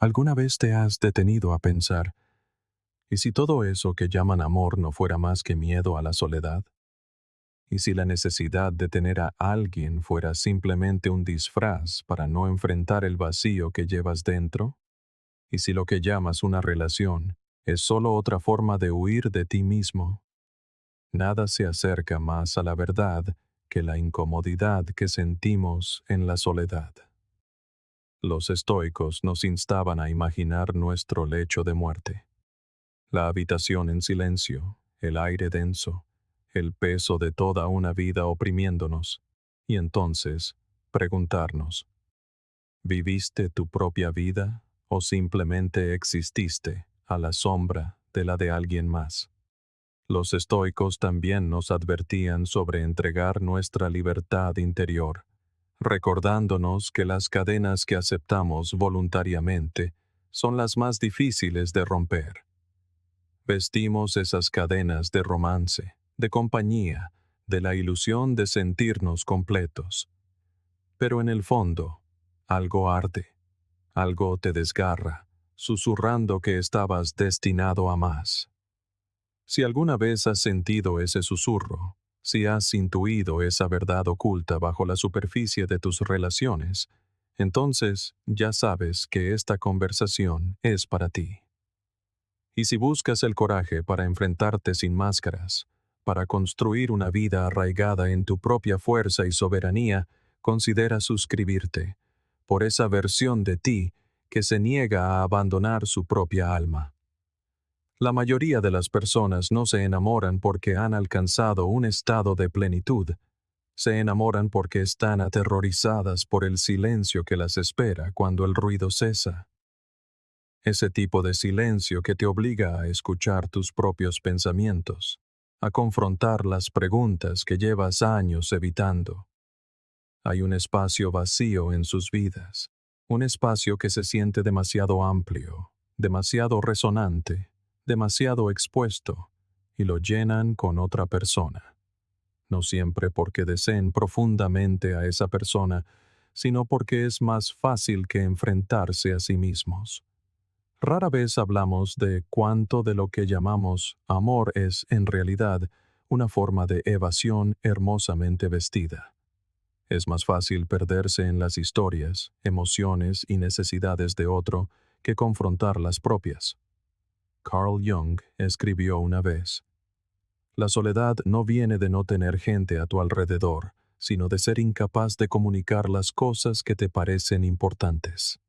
¿Alguna vez te has detenido a pensar, ¿y si todo eso que llaman amor no fuera más que miedo a la soledad? ¿Y si la necesidad de tener a alguien fuera simplemente un disfraz para no enfrentar el vacío que llevas dentro? ¿Y si lo que llamas una relación es solo otra forma de huir de ti mismo? Nada se acerca más a la verdad que la incomodidad que sentimos en la soledad. Los estoicos nos instaban a imaginar nuestro lecho de muerte. La habitación en silencio, el aire denso, el peso de toda una vida oprimiéndonos, y entonces preguntarnos, ¿viviste tu propia vida o simplemente exististe a la sombra de la de alguien más? Los estoicos también nos advertían sobre entregar nuestra libertad interior, recordándonos que las cadenas que aceptamos voluntariamente son las más difíciles de romper. Vestimos esas cadenas de romance, de compañía, de la ilusión de sentirnos completos. Pero en el fondo, algo arde, algo te desgarra, susurrando que estabas destinado a más. Si alguna vez has sentido ese susurro, si has intuido esa verdad oculta bajo la superficie de tus relaciones, entonces ya sabes que esta conversación es para ti. Y si buscas el coraje para enfrentarte sin máscaras, para construir una vida arraigada en tu propia fuerza y soberanía, considera suscribirte por esa versión de ti que se niega a abandonar su propia alma. La mayoría de las personas no se enamoran porque han alcanzado un estado de plenitud. Se enamoran porque están aterrorizadas por el silencio que las espera cuando el ruido cesa. Ese tipo de silencio que te obliga a escuchar tus propios pensamientos, a confrontar las preguntas que llevas años evitando. Hay un espacio vacío en sus vidas, un espacio que se siente demasiado amplio, demasiado resonante, demasiado expuesto, y lo llenan con otra persona. No siempre porque deseen profundamente a esa persona, sino porque es más fácil que enfrentarse a sí mismos. Rara vez hablamos de cuánto de lo que llamamos amor es, en realidad, una forma de evasión hermosamente vestida. Es más fácil perderse en las historias, emociones y necesidades de otro que confrontar las propias. Carl Jung escribió una vez, «La soledad no viene de no tener gente a tu alrededor, sino de ser incapaz de comunicar las cosas que te parecen importantes».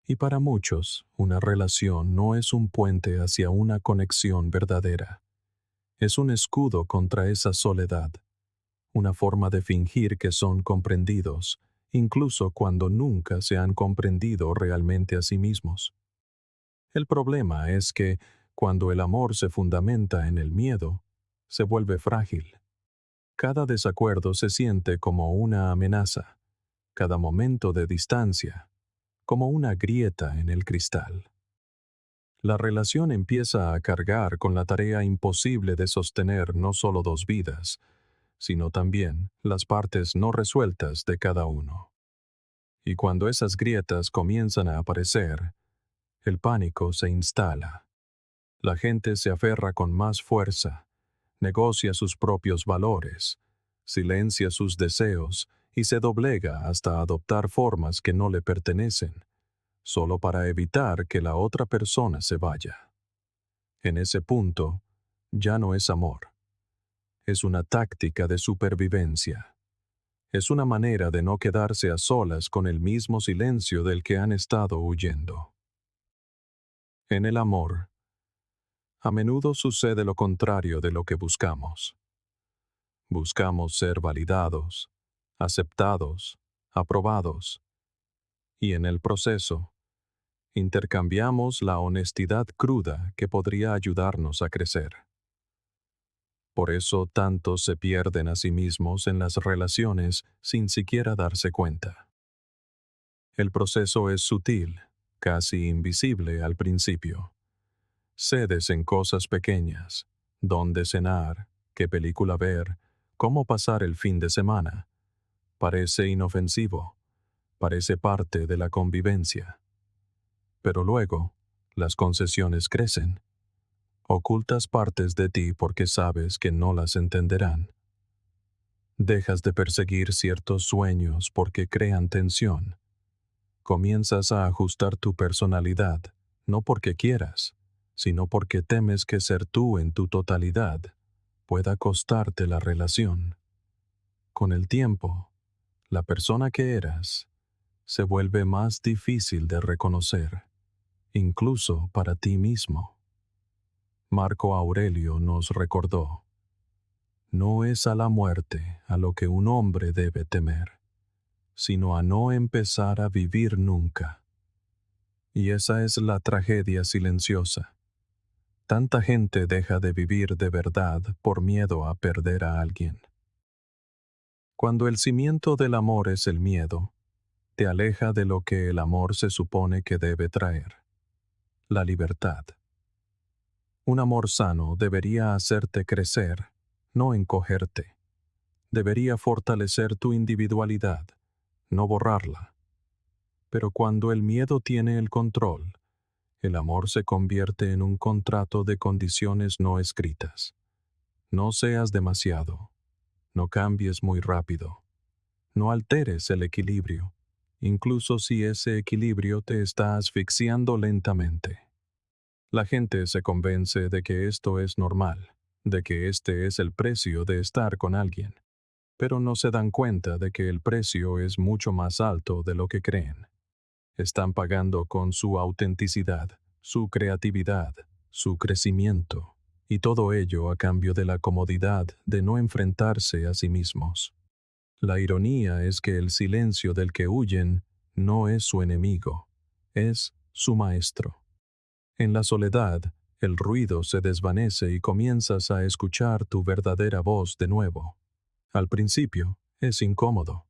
Y para muchos, una relación no es un puente hacia una conexión verdadera. Es un escudo contra esa soledad, una forma de fingir que son comprendidos, incluso cuando nunca se han comprendido realmente a sí mismos. El problema es que, cuando el amor se fundamenta en el miedo, se vuelve frágil. Cada desacuerdo se siente como una amenaza, cada momento de distancia, como una grieta en el cristal. La relación empieza a cargar con la tarea imposible de sostener no solo dos vidas, sino también las partes no resueltas de cada uno. Y cuando esas grietas comienzan a aparecer, el pánico se instala. La gente se aferra con más fuerza, negocia sus propios valores, silencia sus deseos y se doblega hasta adoptar formas que no le pertenecen, solo para evitar que la otra persona se vaya. En ese punto, ya no es amor. Es una táctica de supervivencia. Es una manera de no quedarse a solas con el mismo silencio del que han estado huyendo. En el amor, a menudo sucede lo contrario de lo que buscamos. Buscamos ser validados, aceptados, aprobados, y en el proceso, intercambiamos la honestidad cruda que podría ayudarnos a crecer. Por eso tantos se pierden a sí mismos en las relaciones sin siquiera darse cuenta. El proceso es sutil, casi invisible al principio. Cedes en cosas pequeñas, dónde cenar, qué película ver, cómo pasar el fin de semana. Parece inofensivo, parece parte de la convivencia. Pero luego, las concesiones crecen. Ocultas partes de ti porque sabes que no las entenderán. Dejas de perseguir ciertos sueños porque crean tensión. Comienzas a ajustar tu personalidad, no porque quieras, sino porque temes que ser tú en tu totalidad pueda costarte la relación. Con el tiempo, la persona que eras se vuelve más difícil de reconocer, incluso para ti mismo. Marco Aurelio nos recordó: no es a la muerte a lo que un hombre debe temer, sino a no empezar a vivir nunca. Y esa es la tragedia silenciosa. Tanta gente deja de vivir de verdad por miedo a perder a alguien. Cuando el cimiento del amor es el miedo, te aleja de lo que el amor se supone que debe traer: la libertad. Un amor sano debería hacerte crecer, no encogerte. Debería fortalecer tu individualidad, no borrarla. Pero cuando el miedo tiene el control, el amor se convierte en un contrato de condiciones no escritas. No seas demasiado. No cambies muy rápido. No alteres el equilibrio, incluso si ese equilibrio te está asfixiando lentamente. La gente se convence de que esto es normal, de que este es el precio de estar con alguien, pero no se dan cuenta de que el precio es mucho más alto de lo que creen. Están pagando con su autenticidad, su creatividad, su crecimiento, y todo ello a cambio de la comodidad de no enfrentarse a sí mismos. La ironía es que el silencio del que huyen no es su enemigo, es su maestro. En la soledad, el ruido se desvanece y comienzas a escuchar tu verdadera voz de nuevo. Al principio, es incómodo.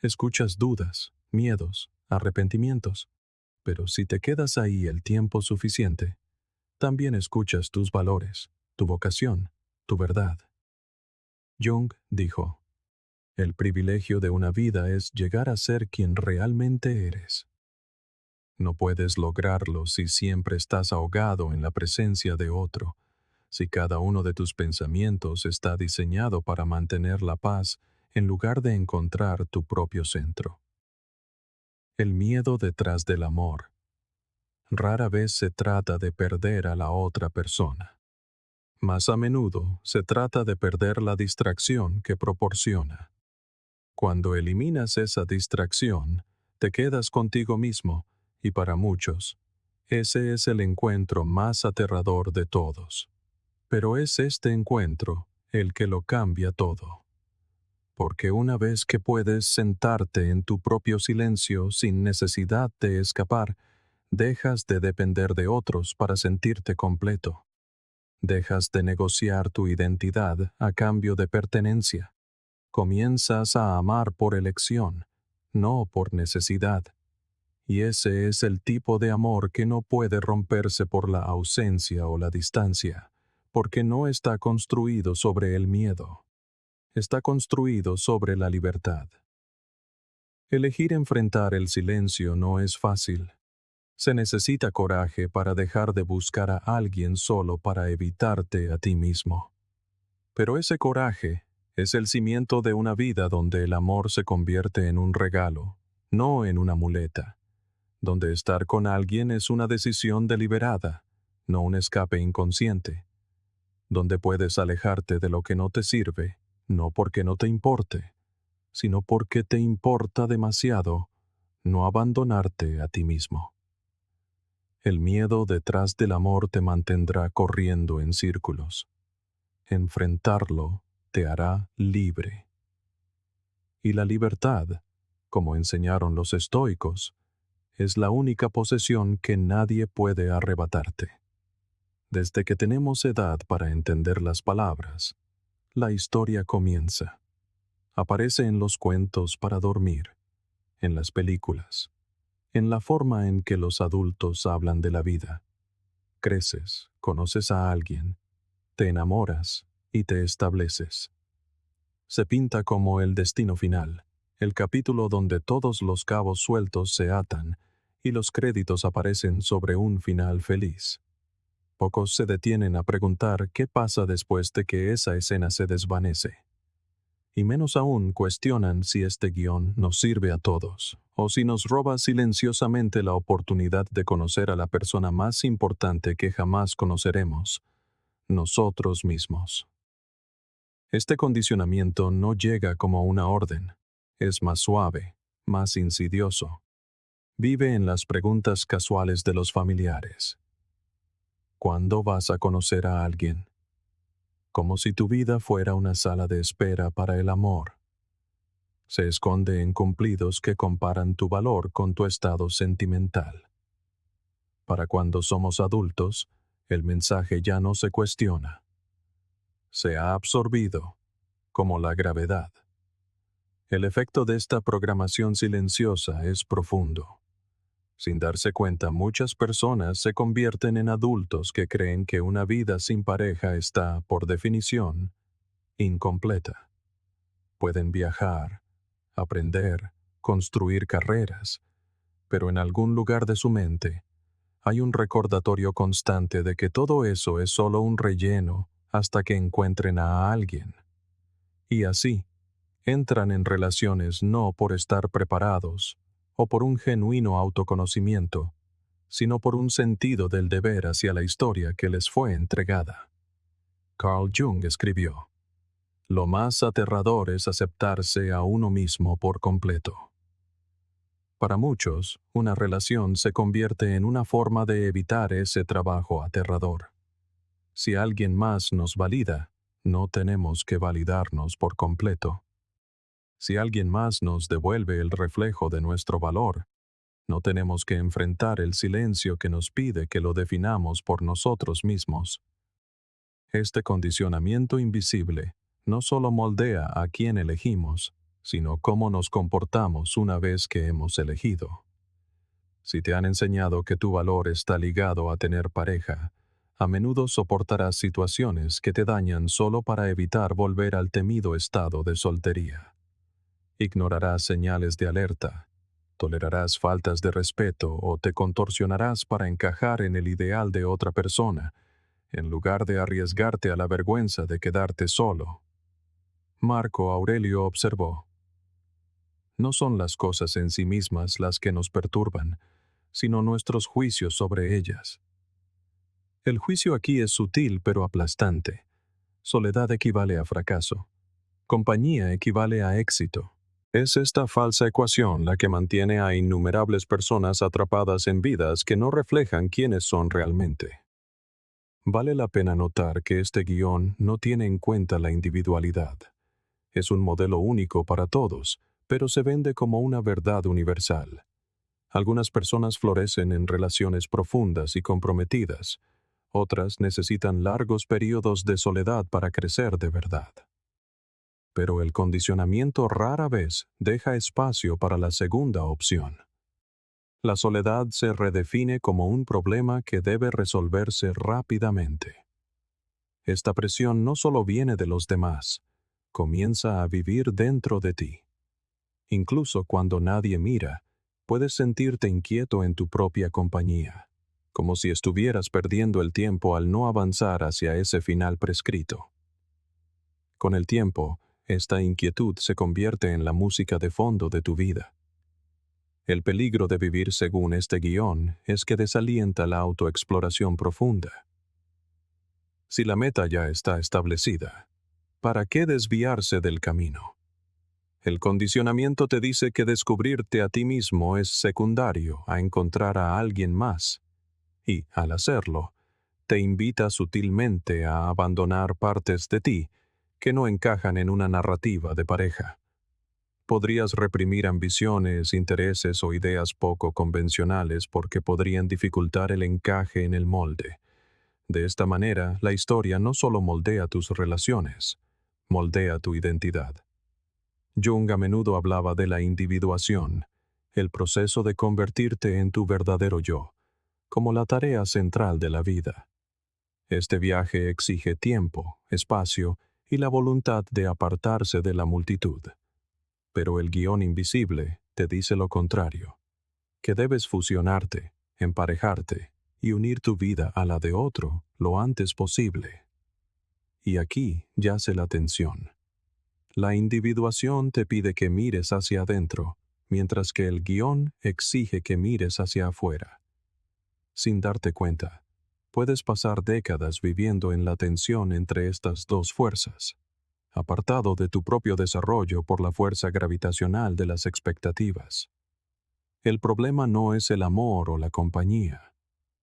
Escuchas dudas, miedos, arrepentimientos. Pero si te quedas ahí el tiempo suficiente, también escuchas tus valores, tu vocación, tu verdad. Jung dijo: el privilegio de una vida es llegar a ser quien realmente eres. No puedes lograrlo si siempre estás ahogado en la presencia de otro, si cada uno de tus pensamientos está diseñado para mantener la paz en lugar de encontrar tu propio centro. El miedo detrás del amor rara vez se trata de perder a la otra persona. Más a menudo se trata de perder la distracción que proporciona. Cuando eliminas esa distracción, te quedas contigo mismo, y para muchos, ese es el encuentro más aterrador de todos. Pero es este encuentro el que lo cambia todo. Porque una vez que puedes sentarte en tu propio silencio sin necesidad de escapar, dejas de depender de otros para sentirte completo. Dejas de negociar tu identidad a cambio de pertenencia. Comienzas a amar por elección, no por necesidad. Y ese es el tipo de amor que no puede romperse por la ausencia o la distancia, porque no está construido sobre el miedo. Está construido sobre la libertad. Elegir enfrentar el silencio no es fácil. Se necesita coraje para dejar de buscar a alguien solo para evitarte a ti mismo. Pero ese coraje es el cimiento de una vida donde el amor se convierte en un regalo, no en una muleta. Donde estar con alguien es una decisión deliberada, no un escape inconsciente. Donde puedes alejarte de lo que no te sirve, no porque no te importe, sino porque te importa demasiado no abandonarte a ti mismo. El miedo detrás del amor te mantendrá corriendo en círculos. Enfrentarlo te hará libre. Y la libertad, como enseñaron los estoicos, es la única posesión que nadie puede arrebatarte. Desde que tenemos edad para entender las palabras, la historia comienza. Aparece en los cuentos para dormir, en las películas, en la forma en que los adultos hablan de la vida. Creces, conoces a alguien, te enamoras y te estableces. Se pinta como el destino final, el capítulo donde todos los cabos sueltos se atan y los créditos aparecen sobre un final feliz. Pocos se detienen a preguntar qué pasa después de que esa escena se desvanece. Y menos aún cuestionan si este guión nos sirve a todos, o si nos roba silenciosamente la oportunidad de conocer a la persona más importante que jamás conoceremos, nosotros mismos. Este condicionamiento no llega como una orden, es más suave, más insidioso. Vive en las preguntas casuales de los familiares. ¿Cuándo vas a conocer a alguien? Como si tu vida fuera una sala de espera para el amor. Se esconde en cumplidos que comparan tu valor con tu estado sentimental. Para cuando somos adultos, el mensaje ya no se cuestiona. Se ha absorbido, como la gravedad. El efecto de esta programación silenciosa es profundo. Sin darse cuenta, muchas personas se convierten en adultos que creen que una vida sin pareja está, por definición, incompleta. Pueden viajar, aprender, construir carreras, pero en algún lugar de su mente hay un recordatorio constante de que todo eso es solo un relleno hasta que encuentren a alguien. Y así, entran en relaciones no por estar preparados o por un genuino autoconocimiento, sino por un sentido del deber hacia la historia que les fue entregada. Carl Jung escribió: "Lo más aterrador es aceptarse a uno mismo por completo". Para muchos, una relación se convierte en una forma de evitar ese trabajo aterrador. Si alguien más nos valida, no tenemos que validarnos por completo. Si alguien más nos devuelve el reflejo de nuestro valor, no tenemos que enfrentar el silencio que nos pide que lo definamos por nosotros mismos. Este condicionamiento invisible no solo moldea a quién elegimos, sino cómo nos comportamos una vez que hemos elegido. Si te han enseñado que tu valor está ligado a tener pareja, a menudo soportarás situaciones que te dañan solo para evitar volver al temido estado de soltería. Ignorarás señales de alerta, tolerarás faltas de respeto o te contorsionarás para encajar en el ideal de otra persona, en lugar de arriesgarte a la vergüenza de quedarte solo. Marco Aurelio observó: "No son las cosas en sí mismas las que nos perturban, sino nuestros juicios sobre ellas". El juicio aquí es sutil pero aplastante. Soledad equivale a fracaso. Compañía equivale a éxito. Es esta falsa ecuación la que mantiene a innumerables personas atrapadas en vidas que no reflejan quiénes son realmente. Vale la pena notar que este guión no tiene en cuenta la individualidad. Es un modelo único para todos, pero se vende como una verdad universal. Algunas personas florecen en relaciones profundas y comprometidas. Otras necesitan largos periodos de soledad para crecer de verdad. Pero el condicionamiento rara vez deja espacio para la segunda opción. La soledad se redefine como un problema que debe resolverse rápidamente. Esta presión no solo viene de los demás, comienza a vivir dentro de ti. Incluso cuando nadie mira, puedes sentirte inquieto en tu propia compañía, como si estuvieras perdiendo el tiempo al no avanzar hacia ese final prescrito. Con el tiempo, esta inquietud se convierte en la música de fondo de tu vida. El peligro de vivir según este guión es que desalienta la autoexploración profunda. Si la meta ya está establecida, ¿para qué desviarse del camino? El condicionamiento te dice que descubrirte a ti mismo es secundario a encontrar a alguien más, y, al hacerlo, te invita sutilmente a abandonar partes de ti que no encajan en una narrativa de pareja. Podrías reprimir ambiciones, intereses o ideas poco convencionales porque podrían dificultar el encaje en el molde. De esta manera, la historia no solo moldea tus relaciones, moldea tu identidad. Jung a menudo hablaba de la individuación, el proceso de convertirte en tu verdadero yo, como la tarea central de la vida. Este viaje exige tiempo, espacio y la voluntad de apartarse de la multitud. Pero el guión invisible te dice lo contrario. que debes fusionarte, emparejarte y unir tu vida a la de otro lo antes posible. Y aquí yace la tensión. La individuación te pide que mires hacia adentro, mientras que el guión exige que mires hacia afuera. Sin darte cuenta, puedes pasar décadas viviendo en la tensión entre estas dos fuerzas, apartado de tu propio desarrollo por la fuerza gravitacional de las expectativas. El problema no es el amor o la compañía.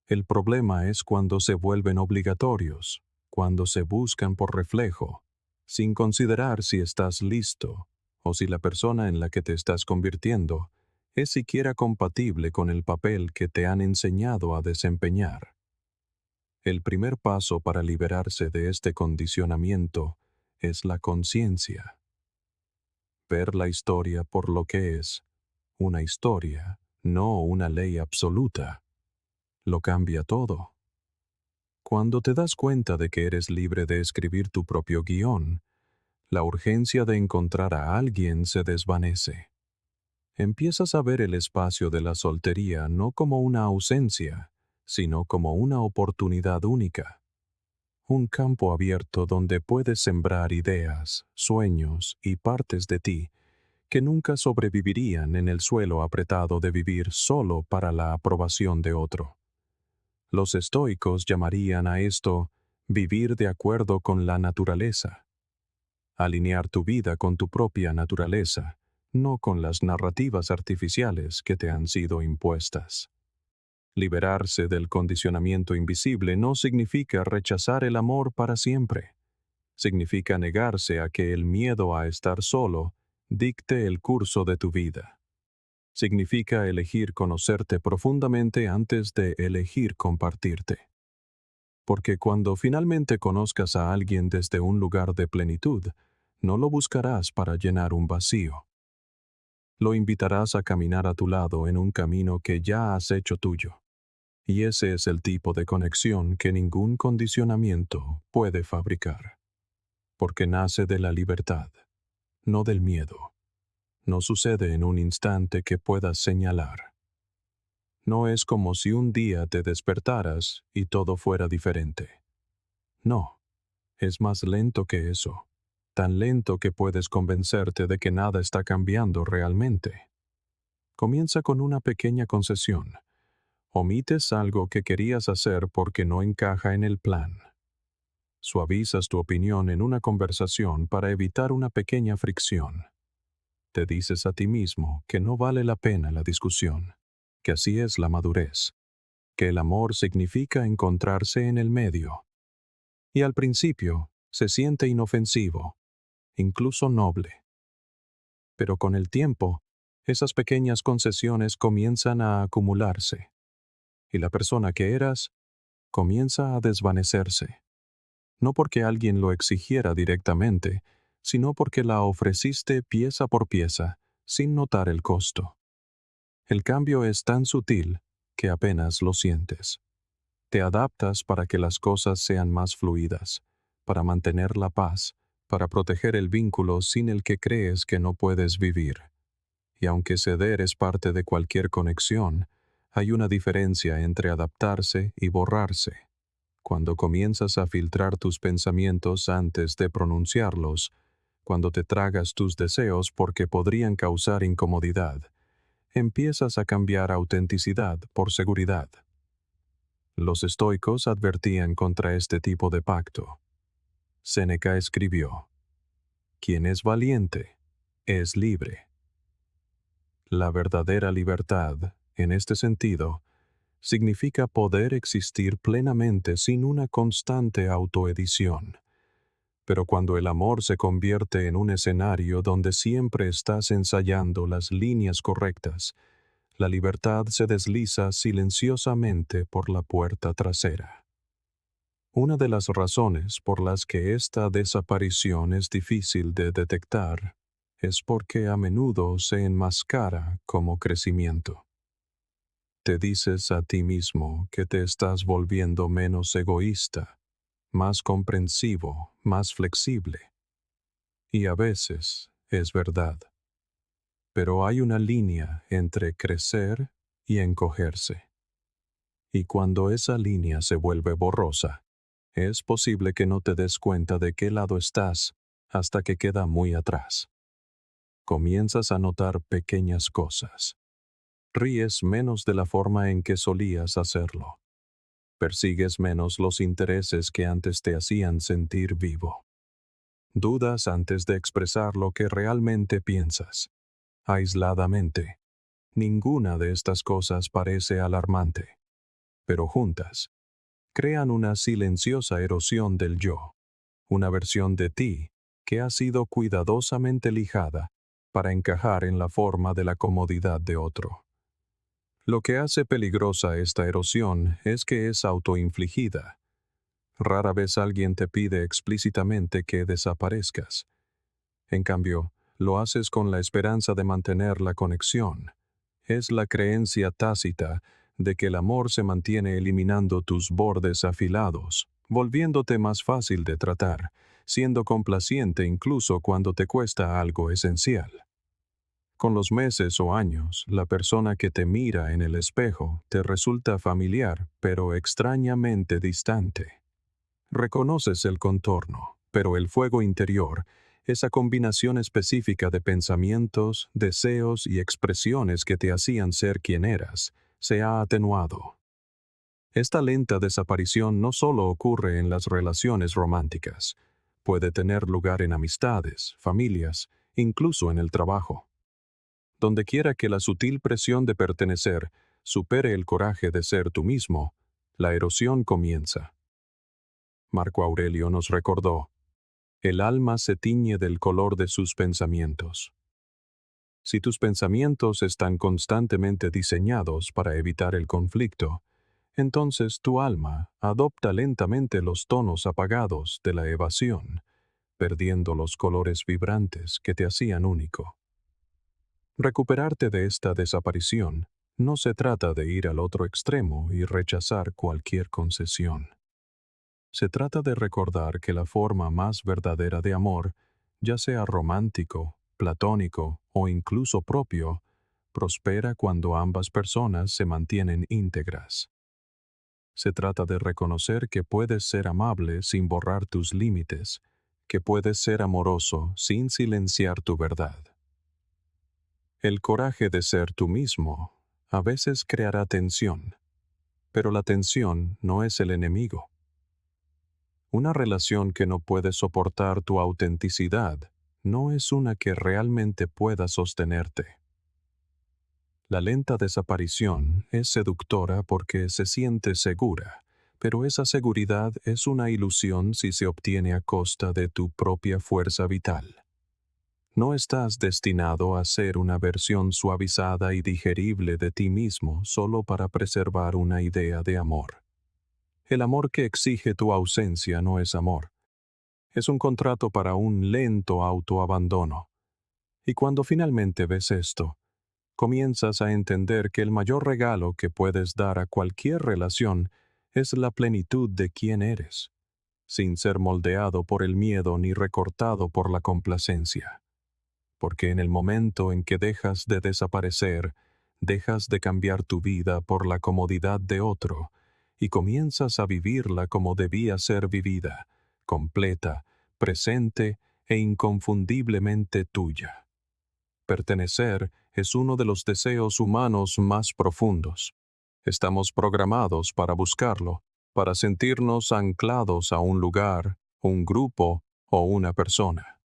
El problema es cuando se vuelven obligatorios, cuando se buscan por reflejo, sin considerar si estás listo o si la persona en la que te estás convirtiendo es siquiera compatible con el papel que te han enseñado a desempeñar. El primer paso para liberarse de este condicionamiento es la conciencia. Ver la historia por lo que es, una historia, no una ley absoluta. Lo cambia todo. Cuando te das cuenta de que eres libre de escribir tu propio guión, la urgencia de encontrar a alguien se desvanece. Empiezas a ver el espacio de la soltería no como una ausencia, sino como una oportunidad única. Un campo abierto donde puedes sembrar ideas, sueños y partes de ti que nunca sobrevivirían en el suelo apretado de vivir solo para la aprobación de otro. Los estoicos llamarían a esto vivir de acuerdo con la naturaleza. Alinear tu vida con tu propia naturaleza, no con las narrativas artificiales que te han sido impuestas. Liberarse del condicionamiento invisible no significa rechazar el amor para siempre. Significa negarse a que el miedo a estar solo dicte el curso de tu vida. Significa elegir conocerte profundamente antes de elegir compartirte. Porque cuando finalmente conozcas a alguien desde un lugar de plenitud, no lo buscarás para llenar un vacío. Lo invitarás a caminar a tu lado en un camino que ya has hecho tuyo. Y ese es el tipo de conexión que ningún condicionamiento puede fabricar. Porque nace de la libertad, no del miedo. No sucede en un instante que puedas señalar. No es como si un día te despertaras y todo fuera diferente. No, es más lento que eso. Tan lento que puedes convencerte de que nada está cambiando realmente. Comienza con una pequeña concesión. Omites algo que querías hacer porque no encaja en el plan. Suavizas tu opinión en una conversación para evitar una pequeña fricción. Te dices a ti mismo que no vale la pena la discusión, que así es la madurez, que el amor significa encontrarse en el medio. Y al principio se siente inofensivo, incluso noble. Pero con el tiempo, esas pequeñas concesiones comienzan a acumularse, y la persona que eras comienza a desvanecerse. No porque alguien lo exigiera directamente, sino porque la ofreciste pieza por pieza, sin notar el costo. El cambio es tan sutil que apenas lo sientes. Te adaptas para que las cosas sean más fluidas, para mantener la paz, para proteger el vínculo sin el que crees que no puedes vivir. Y aunque ceder es parte de cualquier conexión, hay una diferencia entre adaptarse y borrarse. Cuando comienzas a filtrar tus pensamientos antes de pronunciarlos, cuando te tragas tus deseos porque podrían causar incomodidad, empiezas a cambiar autenticidad por seguridad. Los estoicos advertían contra este tipo de pacto. Séneca escribió: "Quien es valiente, es libre". La verdadera libertad, en este sentido, significa poder existir plenamente sin una constante autoedición. Pero cuando el amor se convierte en un escenario donde siempre estás ensayando las líneas correctas, la libertad se desliza silenciosamente por la puerta trasera. Una de las razones por las que esta desaparición es difícil de detectar es porque a menudo se enmascara como crecimiento. Te dices a ti mismo que te estás volviendo menos egoísta, más comprensivo, más flexible. Y a veces es verdad. Pero hay una línea entre crecer y encogerse. Y cuando esa línea se vuelve borrosa, es posible que no te des cuenta de qué lado estás hasta que queda muy atrás. Comienzas a notar pequeñas cosas. Ríes menos de la forma en que solías hacerlo. Persigues menos los intereses que antes te hacían sentir vivo. Dudas antes de expresar lo que realmente piensas. Aisladamente, ninguna de estas cosas parece alarmante, pero juntas, crean una silenciosa erosión del yo, una versión de ti que ha sido cuidadosamente lijada para encajar en la forma de la comodidad de otro. Lo que hace peligrosa esta erosión es que es autoinfligida. Rara vez alguien te pide explícitamente que desaparezcas. En cambio, lo haces con la esperanza de mantener la conexión. Es la creencia tácita de que el amor se mantiene eliminando tus bordes afilados, volviéndote más fácil de tratar, siendo complaciente incluso cuando te cuesta algo esencial. Con los meses o años, la persona que te mira en el espejo te resulta familiar, pero extrañamente distante. Reconoces el contorno, pero el fuego interior, esa combinación específica de pensamientos, deseos y expresiones que te hacían ser quien eras, se ha atenuado. Esta lenta desaparición no solo ocurre en las relaciones románticas, puede tener lugar en amistades, familias, incluso en el trabajo. Dondequiera que la sutil presión de pertenecer supere el coraje de ser tú mismo, la erosión comienza. Marco Aurelio nos recordó: el alma se tiñe del color de sus pensamientos. Si tus pensamientos están constantemente diseñados para evitar el conflicto, entonces tu alma adopta lentamente los tonos apagados de la evasión, perdiendo los colores vibrantes que te hacían único. Recuperarte de esta desaparición no se trata de ir al otro extremo y rechazar cualquier concesión. Se trata de recordar que la forma más verdadera de amor, ya sea romántico, platónico o incluso propio, prospera cuando ambas personas se mantienen íntegras. Se trata de reconocer que puedes ser amable sin borrar tus límites, que puedes ser amoroso sin silenciar tu verdad. El coraje de ser tú mismo a veces creará tensión, pero la tensión no es el enemigo. Una relación que no puede soportar tu autenticidad no es una que realmente pueda sostenerte. La lenta desaparición es seductora porque se siente segura, pero esa seguridad es una ilusión si se obtiene a costa de tu propia fuerza vital. No estás destinado a ser una versión suavizada y digerible de ti mismo solo para preservar una idea de amor. El amor que exige tu ausencia no es amor. Es un contrato para un lento autoabandono. Y cuando finalmente ves esto, comienzas a entender que el mayor regalo que puedes dar a cualquier relación es la plenitud de quién eres, sin ser moldeado por el miedo ni recortado por la complacencia. Porque en el momento en que dejas de desaparecer, dejas de cambiar tu vida por la comodidad de otro y comienzas a vivirla como debía ser vivida, completa, presente e inconfundiblemente tuya. Pertenecer es uno de los deseos humanos más profundos. Estamos programados para buscarlo, para sentirnos anclados a un lugar, un grupo o una persona.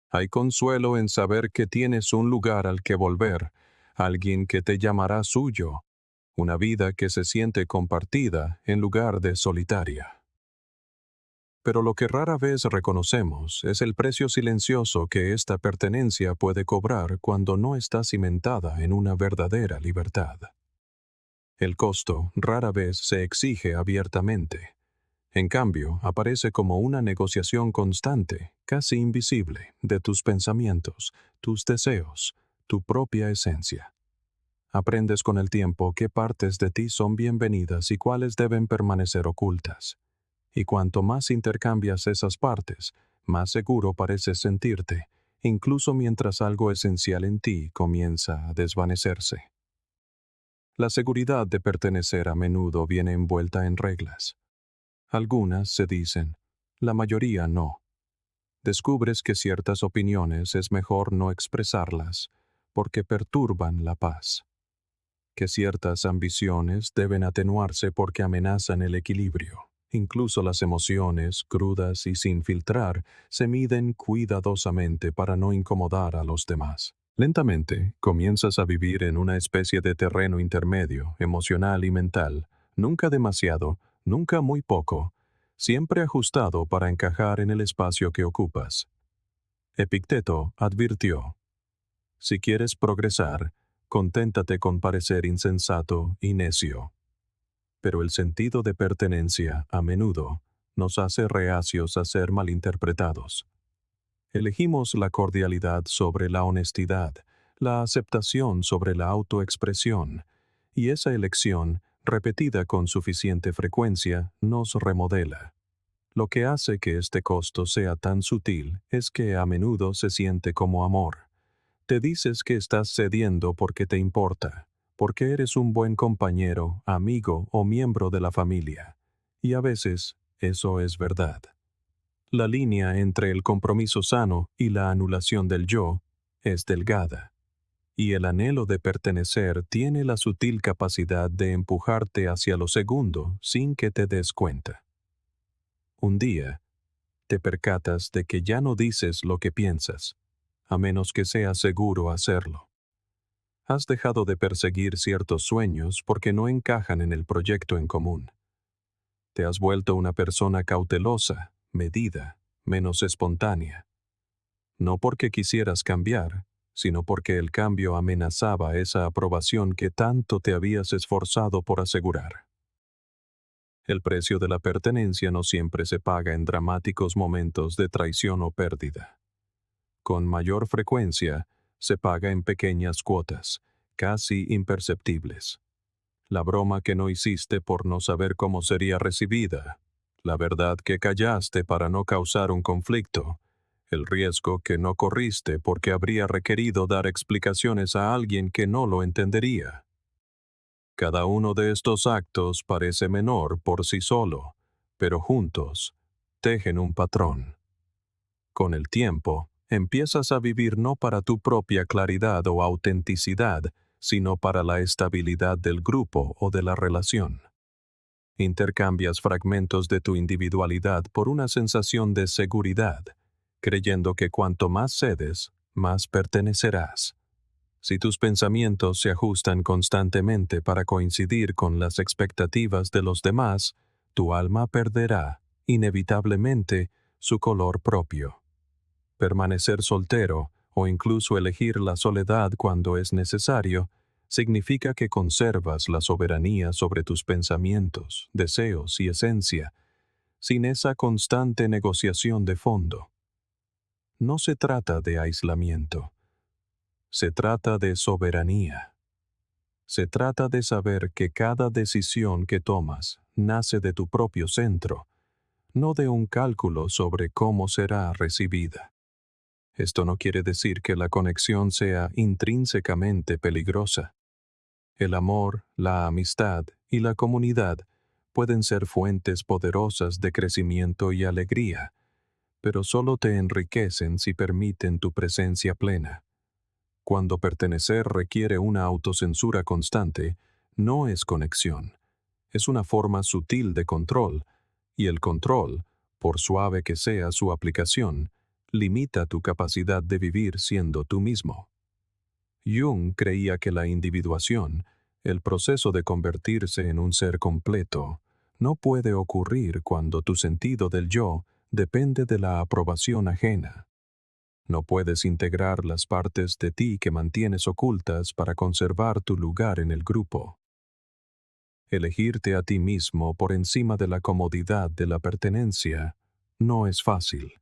Hay consuelo en saber que tienes un lugar al que volver, alguien que te llamará suyo, una vida que se siente compartida en lugar de solitaria. Pero lo que rara vez reconocemos es el precio silencioso que esta pertenencia puede cobrar cuando no está cimentada en una verdadera libertad. El costo rara vez se exige abiertamente. En cambio, aparece como una negociación constante, casi invisible, de tus pensamientos, tus deseos, tu propia esencia. Aprendes con el tiempo qué partes de ti son bienvenidas y cuáles deben permanecer ocultas. Y cuanto más intercambias esas partes, más seguro pareces sentirte, incluso mientras algo esencial en ti comienza a desvanecerse. La seguridad de pertenecer a menudo viene envuelta en reglas. Algunas se dicen, la mayoría no. Descubres que ciertas opiniones es mejor no expresarlas, porque perturban la paz. Que ciertas ambiciones deben atenuarse porque amenazan el equilibrio. Incluso las emociones, crudas y sin filtrar, se miden cuidadosamente para no incomodar a los demás. Lentamente, comienzas a vivir en una especie de terreno intermedio, emocional y mental, nunca demasiado, nunca muy poco, siempre ajustado para encajar en el espacio que ocupas. Epicteto advirtió: si quieres progresar, conténtate con parecer insensato y necio. Pero el sentido de pertenencia, a menudo, nos hace reacios a ser malinterpretados. Elegimos la cordialidad sobre la honestidad, la aceptación sobre la autoexpresión, y esa elección, repetida con suficiente frecuencia, nos remodela. Lo que hace que este costo sea tan sutil es que a menudo se siente como amor. Te dices que estás cediendo porque te importa, porque eres un buen compañero, amigo o miembro de la familia. Y a veces, eso es verdad. La línea entre el compromiso sano y la anulación del yo es delgada, y el anhelo de pertenecer tiene la sutil capacidad de empujarte hacia lo segundo sin que te des cuenta. Un día, te percatas de que ya no dices lo que piensas, a menos que sea seguro hacerlo. Has dejado de perseguir ciertos sueños porque no encajan en el proyecto en común. Te has vuelto una persona cautelosa, medida, menos espontánea. No porque quisieras cambiar, sino porque el cambio amenazaba esa aprobación que tanto te habías esforzado por asegurar. El precio de la pertenencia no siempre se paga en dramáticos momentos de traición o pérdida. Con mayor frecuencia, se paga en pequeñas cuotas, casi imperceptibles. La broma que no hiciste por no saber cómo sería recibida, la verdad que callaste para no causar un conflicto, el riesgo que no corriste porque habría requerido dar explicaciones a alguien que no lo entendería. Cada uno de estos actos parece menor por sí solo, pero juntos tejen un patrón. Con el tiempo, empiezas a vivir no para tu propia claridad o autenticidad, sino para la estabilidad del grupo o de la relación. Intercambias fragmentos de tu individualidad por una sensación de seguridad, creyendo que cuanto más cedes, más pertenecerás. Si tus pensamientos se ajustan constantemente para coincidir con las expectativas de los demás, tu alma perderá, inevitablemente, su color propio. Permanecer soltero, o incluso elegir la soledad cuando es necesario, significa que conservas la soberanía sobre tus pensamientos, deseos y esencia, sin esa constante negociación de fondo. No se trata de aislamiento. Se trata de soberanía. Se trata de saber que cada decisión que tomas nace de tu propio centro, no de un cálculo sobre cómo será recibida. Esto no quiere decir que la conexión sea intrínsecamente peligrosa. El amor, la amistad y la comunidad pueden ser fuentes poderosas de crecimiento y alegría, pero solo te enriquecen si permiten tu presencia plena. Cuando pertenecer requiere una autocensura constante, no es conexión. Es una forma sutil de control, y el control, por suave que sea su aplicación, limita tu capacidad de vivir siendo tú mismo. Jung creía que la individuación, el proceso de convertirse en un ser completo, no puede ocurrir cuando tu sentido del yo depende de la aprobación ajena. No puedes integrar las partes de ti que mantienes ocultas para conservar tu lugar en el grupo. Elegirte a ti mismo por encima de la comodidad de la pertenencia no es fácil.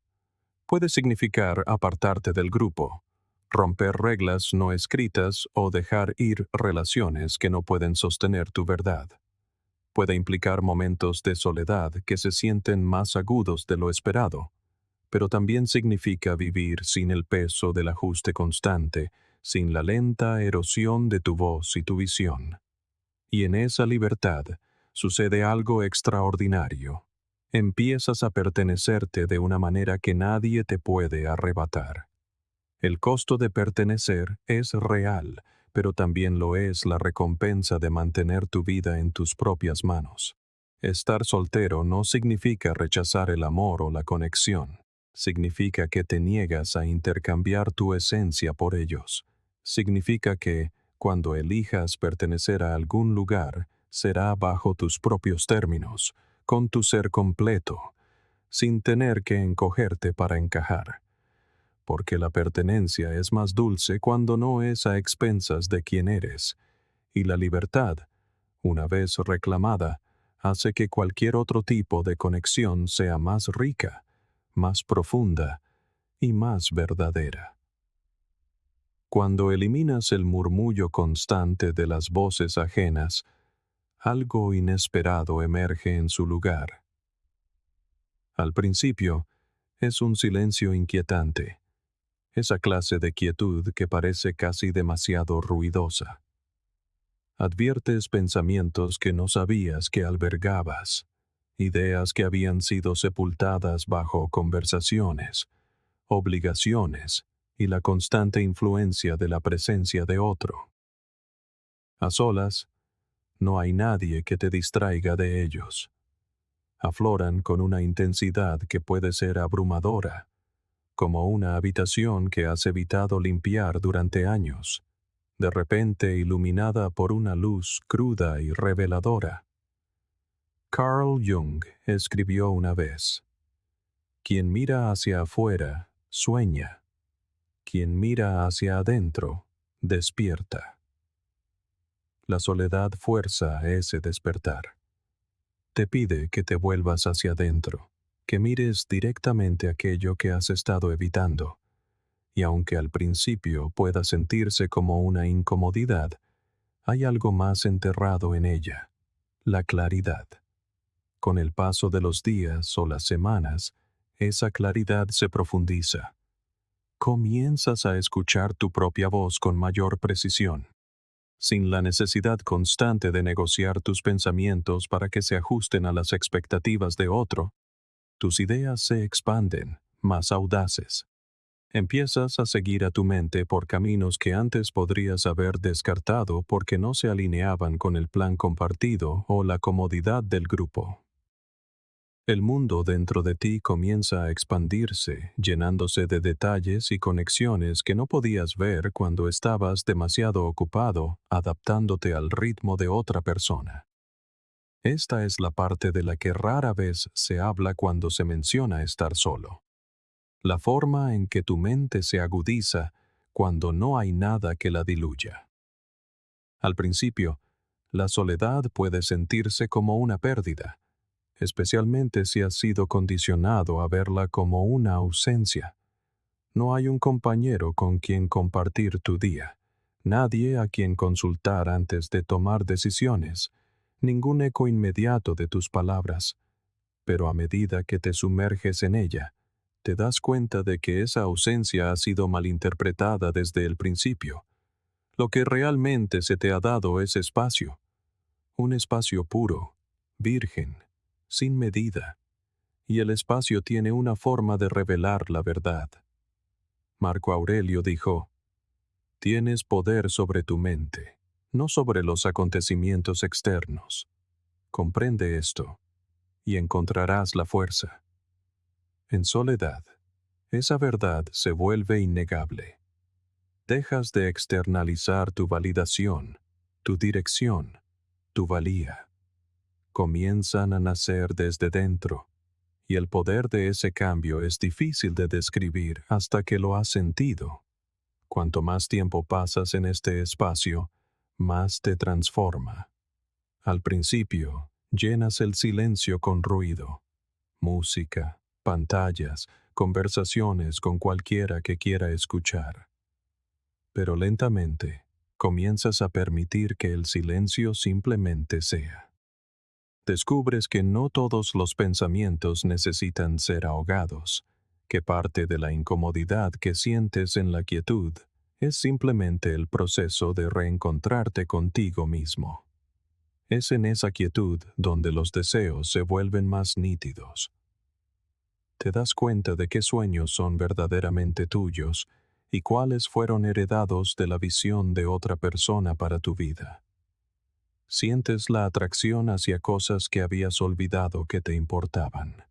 Puede significar apartarte del grupo, romper reglas no escritas o dejar ir relaciones que no pueden sostener tu verdad. Puede implicar momentos de soledad que se sienten más agudos de lo esperado, pero también significa vivir sin el peso del ajuste constante, sin la lenta erosión de tu voz y tu visión. Y en esa libertad sucede algo extraordinario. Empiezas a pertenecerte de una manera que nadie te puede arrebatar. El costo de pertenecer es real, pero también lo es la recompensa de mantener tu vida en tus propias manos. Estar soltero no significa rechazar el amor o la conexión. Significa que te niegas a intercambiar tu esencia por ellos. Significa que, cuando elijas pertenecer a algún lugar, será bajo tus propios términos, con tu ser completo, sin tener que encogerte para encajar. Porque la pertenencia es más dulce cuando no es a expensas de quien eres, y la libertad, una vez reclamada, hace que cualquier otro tipo de conexión sea más rica, más profunda y más verdadera. Cuando eliminas el murmullo constante de las voces ajenas, algo inesperado emerge en su lugar. Al principio, es un silencio inquietante, esa clase de quietud que parece casi demasiado ruidosa. Adviertes pensamientos que no sabías que albergabas, ideas que habían sido sepultadas bajo conversaciones, obligaciones y la constante influencia de la presencia de otro. A solas, no hay nadie que te distraiga de ellos. Afloran con una intensidad que puede ser abrumadora, como una habitación que has evitado limpiar durante años, de repente iluminada por una luz cruda y reveladora. Carl Jung escribió una vez: quien mira hacia afuera, sueña. Quien mira hacia adentro, despierta. La soledad fuerza ese despertar. Te pide que te vuelvas hacia adentro, que mires directamente aquello que has estado evitando. Y aunque al principio pueda sentirse como una incomodidad, hay algo más enterrado en ella: la claridad. Con el paso de los días o las semanas, esa claridad se profundiza. Comienzas a escuchar tu propia voz con mayor precisión, sin la necesidad constante de negociar tus pensamientos para que se ajusten a las expectativas de otro. Tus ideas se expanden, más audaces. Empiezas a seguir a tu mente por caminos que antes podrías haber descartado porque no se alineaban con el plan compartido o la comodidad del grupo. El mundo dentro de ti comienza a expandirse, llenándose de detalles y conexiones que no podías ver cuando estabas demasiado ocupado adaptándote al ritmo de otra persona. Esta es la parte de la que rara vez se habla cuando se menciona estar solo. La forma en que tu mente se agudiza cuando no hay nada que la diluya. Al principio, la soledad puede sentirse como una pérdida, especialmente si has sido condicionado a verla como una ausencia. No hay un compañero con quien compartir tu día, nadie a quien consultar antes de tomar decisiones, ningún eco inmediato de tus palabras. Pero a medida que te sumerges en ella, te das cuenta de que esa ausencia ha sido malinterpretada desde el principio. Lo que realmente se te ha dado es espacio, un espacio puro, virgen, sin medida, y el espacio tiene una forma de revelar la verdad. Marco Aurelio dijo: tienes poder sobre tu mente, no sobre los acontecimientos externos. Comprende esto, y encontrarás la fuerza. En soledad, esa verdad se vuelve innegable. Dejas de externalizar tu validación, tu dirección, tu valía. Comienzan a nacer desde dentro, y el poder de ese cambio es difícil de describir hasta que lo has sentido. Cuanto más tiempo pasas en este espacio, más te transforma. Al principio, llenas el silencio con ruido, música, pantallas, conversaciones con cualquiera que quiera escuchar. Pero lentamente, comienzas a permitir que el silencio simplemente sea. Descubres que no todos los pensamientos necesitan ser ahogados, que parte de la incomodidad que sientes en la quietud es simplemente el proceso de reencontrarte contigo mismo. Es en esa quietud donde los deseos se vuelven más nítidos. Te das cuenta de qué sueños son verdaderamente tuyos y cuáles fueron heredados de la visión de otra persona para tu vida. Sientes la atracción hacia cosas que habías olvidado que te importaban.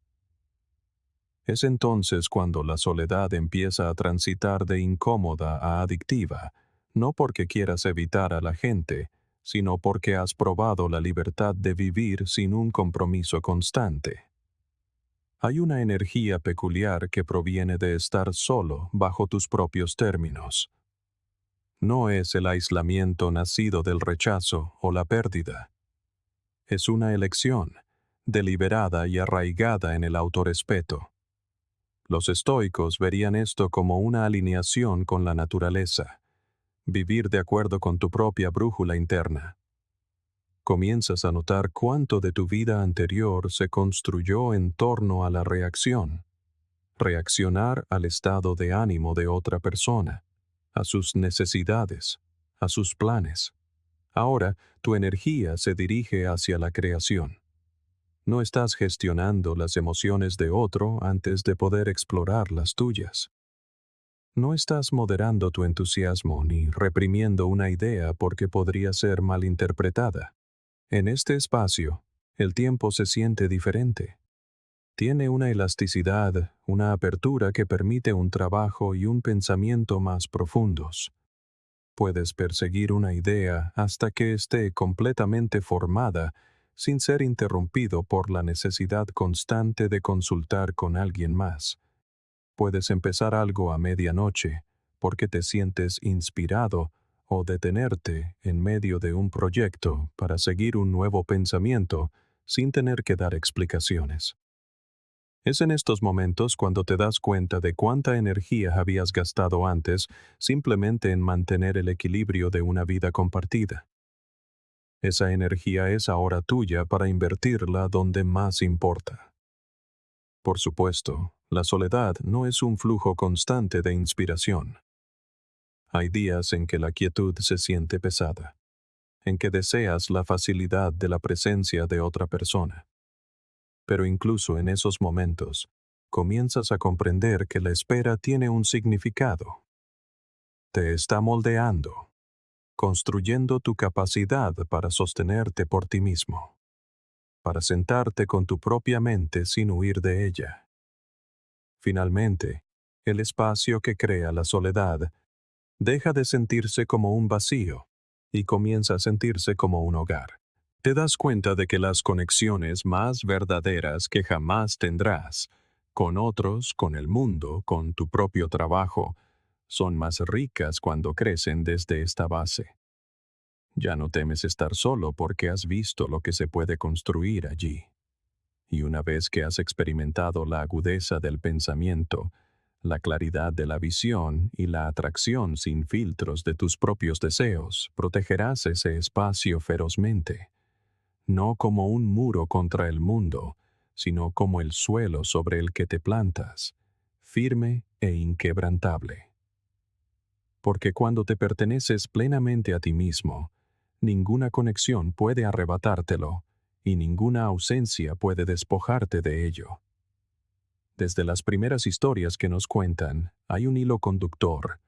Es entonces cuando la soledad empieza a transitar de incómoda a adictiva, no porque quieras evitar a la gente, sino porque has probado la libertad de vivir sin un compromiso constante. Hay una energía peculiar que proviene de estar solo bajo tus propios términos. No es el aislamiento nacido del rechazo o la pérdida. Es una elección, deliberada y arraigada en el autorrespeto. Los estoicos verían esto como una alineación con la naturaleza, vivir de acuerdo con tu propia brújula interna. Comienzas a notar cuánto de tu vida anterior se construyó en torno a la reacción. Reaccionar al estado de ánimo de otra persona, a sus necesidades, a sus planes. Ahora, tu energía se dirige hacia la creación. No estás gestionando las emociones de otro antes de poder explorar las tuyas. No estás moderando tu entusiasmo ni reprimiendo una idea porque podría ser malinterpretada. En este espacio, el tiempo se siente diferente. Tiene una elasticidad, una apertura que permite un trabajo y un pensamiento más profundos. Puedes perseguir una idea hasta que esté completamente formada, sin ser interrumpido por la necesidad constante de consultar con alguien más. Puedes empezar algo a medianoche, porque te sientes inspirado, o detenerte en medio de un proyecto para seguir un nuevo pensamiento sin tener que dar explicaciones. Es en estos momentos cuando te das cuenta de cuánta energía habías gastado antes simplemente en mantener el equilibrio de una vida compartida. Esa energía es ahora tuya para invertirla donde más importa. Por supuesto, la soledad no es un flujo constante de inspiración. Hay días en que la quietud se siente pesada, en que deseas la facilidad de la presencia de otra persona. Pero incluso en esos momentos, comienzas a comprender que la espera tiene un significado. Te está moldeando, construyendo tu capacidad para sostenerte por ti mismo, para sentarte con tu propia mente sin huir de ella. Finalmente, el espacio que crea la soledad deja de sentirse como un vacío y comienza a sentirse como un hogar. Te das cuenta de que las conexiones más verdaderas que jamás tendrás, con otros, con el mundo, con tu propio trabajo, son más ricas cuando crecen desde esta base. Ya no temes estar solo porque has visto lo que se puede construir allí. Y una vez que has experimentado la agudeza del pensamiento, la claridad de la visión y la atracción sin filtros de tus propios deseos, protegerás ese espacio ferozmente, no como un muro contra el mundo, sino como el suelo sobre el que te plantas, firme e inquebrantable. Porque cuando te perteneces plenamente a ti mismo, ninguna conexión puede arrebatártelo, y ninguna ausencia puede despojarte de ello. Desde las primeras historias que nos cuentan, hay un hilo conductor,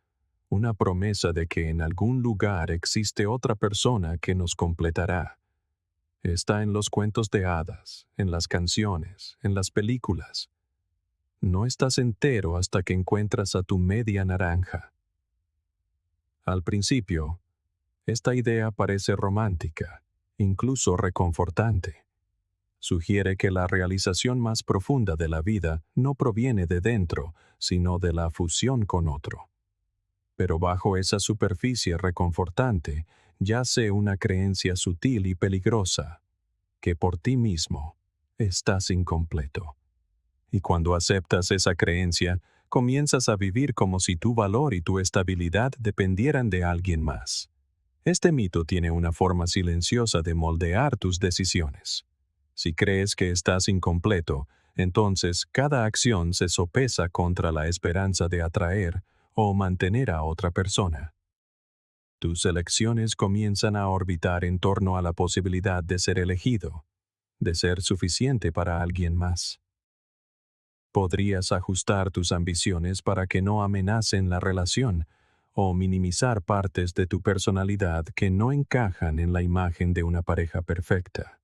una promesa de que en algún lugar existe otra persona que nos completará. Está en los cuentos de hadas, en las canciones, en las películas. No estás entero hasta que encuentras a tu media naranja. Al principio, esta idea parece romántica, incluso reconfortante. Sugiere que la realización más profunda de la vida no proviene de dentro, sino de la fusión con otro. Pero bajo esa superficie reconfortante yace una creencia sutil y peligrosa, que por ti mismo estás incompleto. Y cuando aceptas esa creencia, comienzas a vivir como si tu valor y tu estabilidad dependieran de alguien más. Este mito tiene una forma silenciosa de moldear tus decisiones. Si crees que estás incompleto, entonces cada acción se sopesa contra la esperanza de atraer o mantener a otra persona. Tus elecciones comienzan a orbitar en torno a la posibilidad de ser elegido, de ser suficiente para alguien más. Podrías ajustar tus ambiciones para que no amenacen la relación o minimizar partes de tu personalidad que no encajan en la imagen de una pareja perfecta.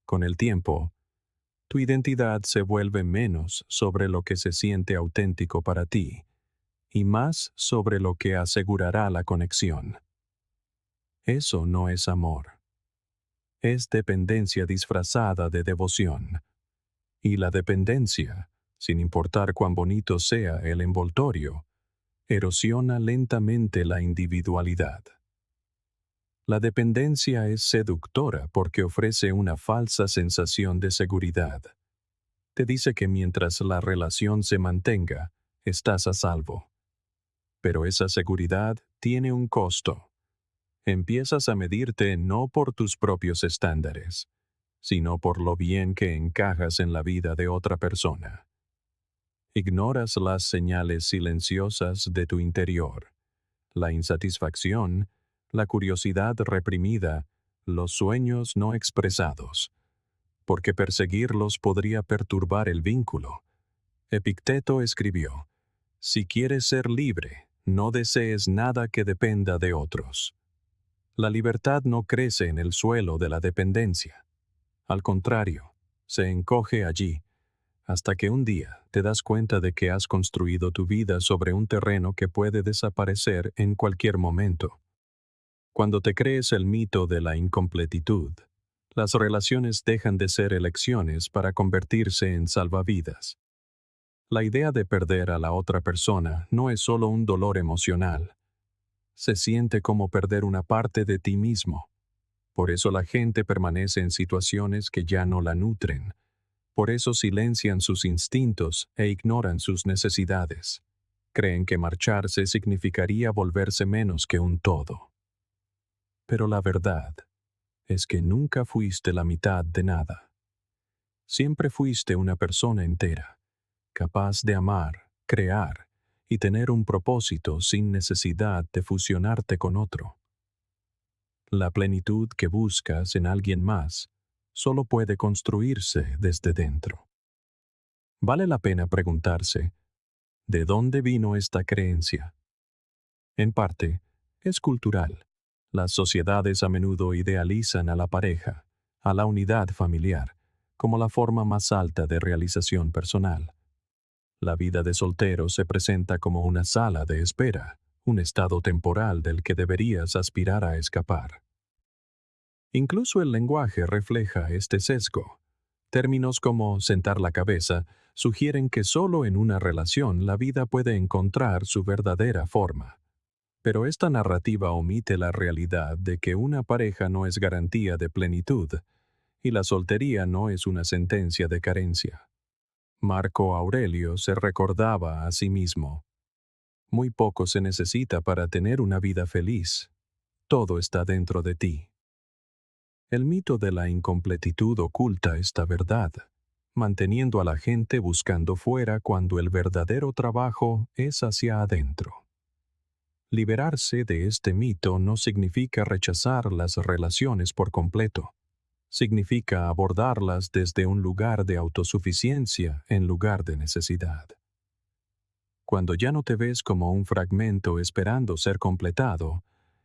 Con el tiempo, tu identidad se vuelve menos sobre lo que se siente auténtico para ti y más sobre lo que asegurará la conexión. Eso no es amor. Es dependencia disfrazada de devoción. Y la dependencia, sin importar cuán bonito sea el envoltorio, erosiona lentamente la individualidad. La dependencia es seductora porque ofrece una falsa sensación de seguridad. Te dice que mientras la relación se mantenga, estás a salvo. Pero esa seguridad tiene un costo. Empiezas a medirte no por tus propios estándares, sino por lo bien que encajas en la vida de otra persona. Ignoras las señales silenciosas de tu interior, la insatisfacción, la curiosidad reprimida, los sueños no expresados, porque perseguirlos podría perturbar el vínculo. Epicteto escribió: si quieres ser libre, no desees nada que dependa de otros. La libertad no crece en el suelo de la dependencia. Al contrario, se encoge allí, hasta que un día te das cuenta de que has construido tu vida sobre un terreno que puede desaparecer en cualquier momento. Cuando te crees el mito de la incompletitud, las relaciones dejan de ser elecciones para convertirse en salvavidas. La idea de perder a la otra persona no es solo un dolor emocional. Se siente como perder una parte de ti mismo. Por eso la gente permanece en situaciones que ya no la nutren. Por eso silencian sus instintos e ignoran sus necesidades. Creen que marcharse significaría volverse menos que un todo. Pero la verdad es que nunca fuiste la mitad de nada. Siempre fuiste una persona entera, capaz de amar, crear y tener un propósito sin necesidad de fusionarte con otro. La plenitud que buscas en alguien más solo puede construirse desde dentro. Vale la pena preguntarse, ¿de dónde vino esta creencia? En parte, es cultural. Las sociedades a menudo idealizan a la pareja, a la unidad familiar, como la forma más alta de realización personal. La vida de soltero se presenta como una sala de espera, un estado temporal del que deberías aspirar a escapar. Incluso el lenguaje refleja este sesgo. Términos como sentar la cabeza sugieren que solo en una relación la vida puede encontrar su verdadera forma. Pero esta narrativa omite la realidad de que una pareja no es garantía de plenitud, y la soltería no es una sentencia de carencia. Marco Aurelio se recordaba a sí mismo: muy poco se necesita para tener una vida feliz. Todo está dentro de ti. El mito de la incompletitud oculta esta verdad, manteniendo a la gente buscando fuera cuando el verdadero trabajo es hacia adentro. Liberarse de este mito no significa rechazar las relaciones por completo. Significa abordarlas desde un lugar de autosuficiencia en lugar de necesidad. Cuando ya no te ves como un fragmento esperando ser completado,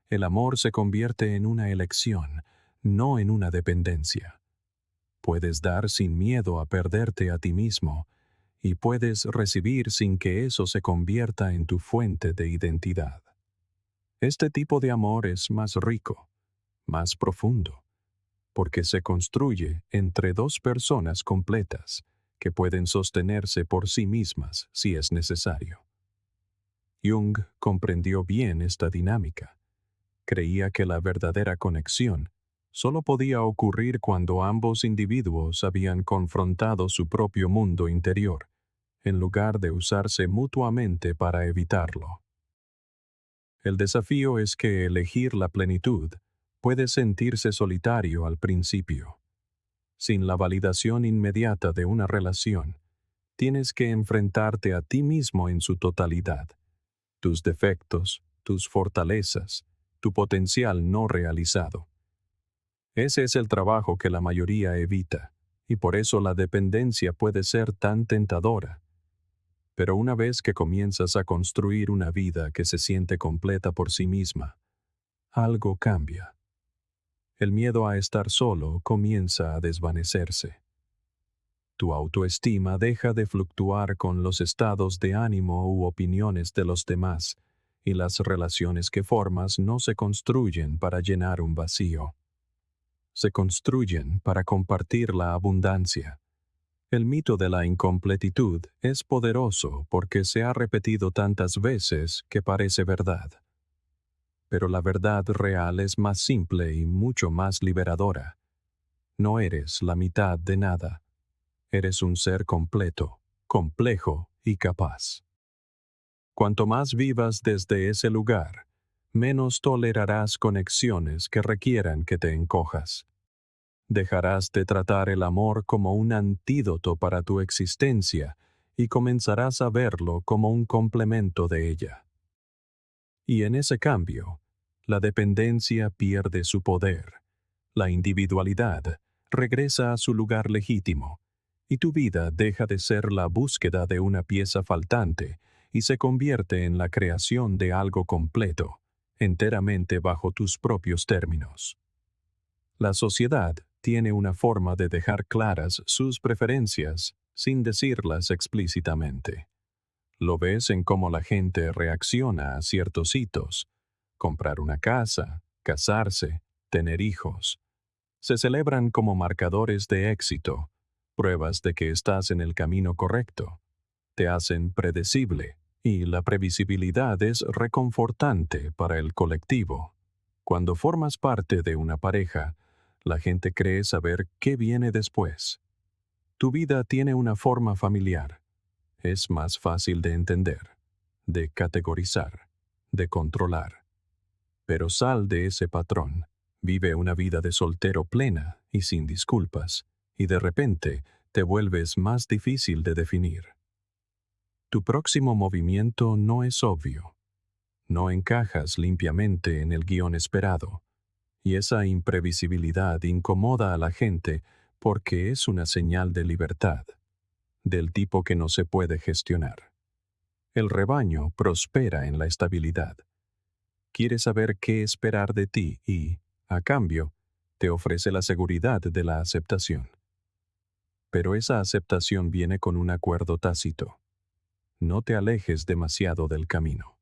el amor se convierte en una elección, no en una dependencia. Puedes dar sin miedo a perderte a ti mismo, y puedes recibir sin que eso se convierta en tu fuente de identidad. Este tipo de amor es más rico, más profundo, porque se construye entre dos personas completas que pueden sostenerse por sí mismas si es necesario. Jung comprendió bien esta dinámica. Creía que la verdadera conexión solo podía ocurrir cuando ambos individuos habían confrontado su propio mundo interior, en lugar de usarse mutuamente para evitarlo. El desafío es que elegir la plenitud puede sentirse solitario al principio. Sin la validación inmediata de una relación, tienes que enfrentarte a ti mismo en su totalidad, tus defectos, tus fortalezas, tu potencial no realizado. Ese es el trabajo que la mayoría evita, y por eso la dependencia puede ser tan tentadora. Pero una vez que comienzas a construir una vida que se siente completa por sí misma, algo cambia. El miedo a estar solo comienza a desvanecerse. Tu autoestima deja de fluctuar con los estados de ánimo u opiniones de los demás, y las relaciones que formas no se construyen para llenar un vacío. Se construyen para compartir la abundancia. El mito de la incompletitud es poderoso porque se ha repetido tantas veces que parece verdad. Pero la verdad real es más simple y mucho más liberadora. No eres la mitad de nada. Eres un ser completo, complejo y capaz. Cuanto más vivas desde ese lugar, menos tolerarás conexiones que requieran que te encojas. Dejarás de tratar el amor como un antídoto para tu existencia y comenzarás a verlo como un complemento de ella. Y en ese cambio, la dependencia pierde su poder, la individualidad regresa a su lugar legítimo, y tu vida deja de ser la búsqueda de una pieza faltante y se convierte en la creación de algo completo, enteramente bajo tus propios términos. La sociedad tiene una forma de dejar claras sus preferencias sin decirlas explícitamente. Lo ves en cómo la gente reacciona a ciertos hitos: comprar una casa, casarse, tener hijos. Se celebran como marcadores de éxito, pruebas de que estás en el camino correcto. Te hacen predecible, y la previsibilidad es reconfortante para el colectivo. Cuando formas parte de una pareja, la gente cree saber qué viene después. Tu vida tiene una forma familiar. Es más fácil de entender, de categorizar, de controlar. Pero sal de ese patrón. Vive una vida de soltero plena y sin disculpas, y de repente te vuelves más difícil de definir. Tu próximo movimiento no es obvio. No encajas limpiamente en el guión esperado, y esa imprevisibilidad incomoda a la gente porque es una señal de libertad, del tipo que no se puede gestionar. El rebaño prospera en la estabilidad. Quiere saber qué esperar de ti y, a cambio, te ofrece la seguridad de la aceptación. Pero esa aceptación viene con un acuerdo tácito. No te alejes demasiado del camino.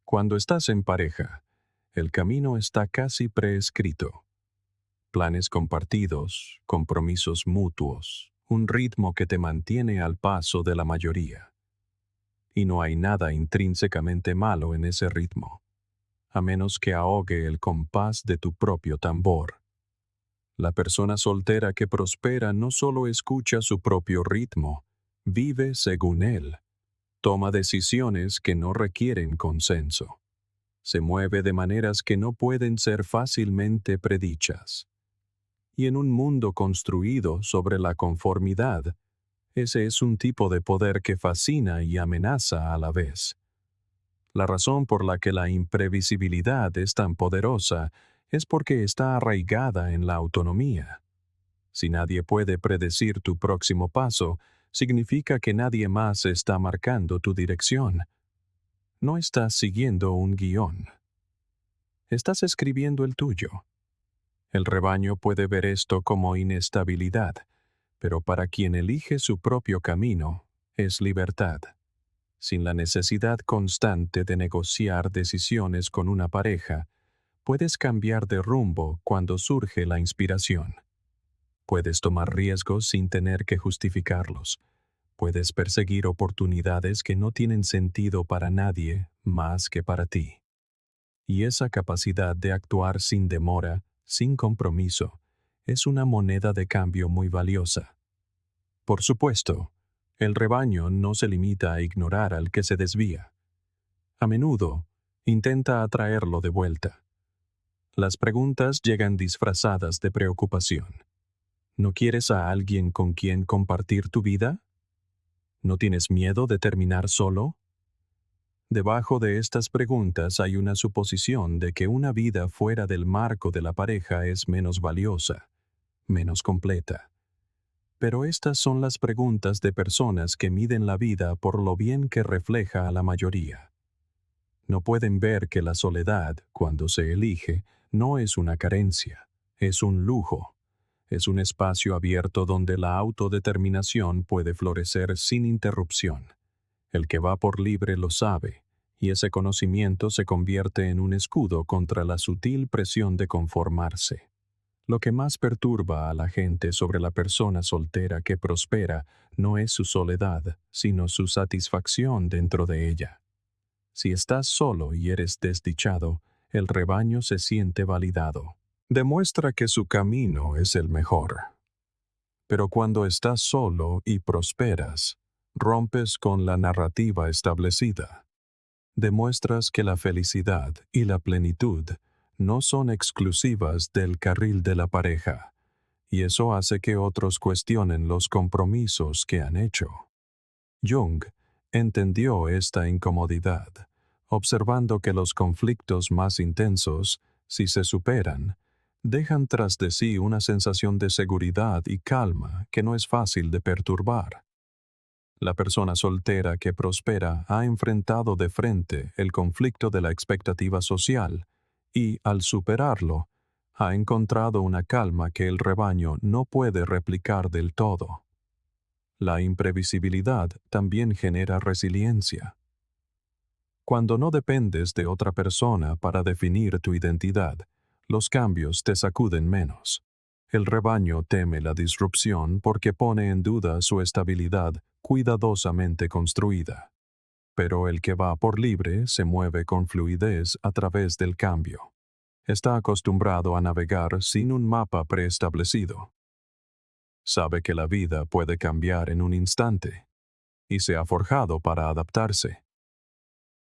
Cuando estás en pareja, el camino está casi preescrito. Planes compartidos, compromisos mutuos, un ritmo que te mantiene al paso de la mayoría. Y no hay nada intrínsecamente malo en ese ritmo, a menos que ahogue el compás de tu propio tambor. La persona soltera que prospera no solo escucha su propio ritmo, vive según él. Toma decisiones que no requieren consenso. Se mueve de maneras que no pueden ser fácilmente predichas. Y en un mundo construido sobre la conformidad, ese es un tipo de poder que fascina y amenaza a la vez. La razón por la que la imprevisibilidad es tan poderosa es porque está arraigada en la autonomía. Si nadie puede predecir tu próximo paso, significa que nadie más está marcando tu dirección. No estás siguiendo un guión. Estás escribiendo el tuyo. El rebaño puede ver esto como inestabilidad, pero para quien elige su propio camino, es libertad. Sin la necesidad constante de negociar decisiones con una pareja, puedes cambiar de rumbo cuando surge la inspiración. Puedes tomar riesgos sin tener que justificarlos. Puedes perseguir oportunidades que no tienen sentido para nadie más que para ti. Y esa capacidad de actuar sin demora, sin compromiso, es una moneda de cambio muy valiosa. Por supuesto, el rebaño no se limita a ignorar al que se desvía. A menudo, intenta atraerlo de vuelta. Las preguntas llegan disfrazadas de preocupación. ¿No quieres a alguien con quien compartir tu vida? ¿No tienes miedo de terminar solo? Debajo de estas preguntas hay una suposición de que una vida fuera del marco de la pareja es menos valiosa, menos completa. Pero estas son las preguntas de personas que miden la vida por lo bien que refleja a la mayoría. No pueden ver que la soledad, cuando se elige, no es una carencia, es un lujo. Es un espacio abierto donde la autodeterminación puede florecer sin interrupción. El que va por libre lo sabe, y ese conocimiento se convierte en un escudo contra la sutil presión de conformarse. Lo que más perturba a la gente sobre la persona soltera que prospera no es su soledad, sino su satisfacción dentro de ella. Si estás solo y eres desdichado, el rebaño se siente validado. Demuestra que su camino es el mejor. Pero cuando estás solo y prosperas, rompes con la narrativa establecida. Demuestras que la felicidad y la plenitud no son exclusivas del carril de la pareja, y eso hace que otros cuestionen los compromisos que han hecho. Jung entendió esta incomodidad, observando que los conflictos más intensos, si se superan, dejan tras de sí una sensación de seguridad y calma que no es fácil de perturbar. La persona soltera que prospera ha enfrentado de frente el conflicto de la expectativa social y, al superarlo, ha encontrado una calma que el rebaño no puede replicar del todo. La imprevisibilidad también genera resiliencia. Cuando no dependes de otra persona para definir tu identidad, los cambios te sacuden menos. El rebaño teme la disrupción porque pone en duda su estabilidad cuidadosamente construida. Pero el que va por libre se mueve con fluidez a través del cambio. Está acostumbrado a navegar sin un mapa preestablecido. Sabe que la vida puede cambiar en un instante, y se ha forjado para adaptarse.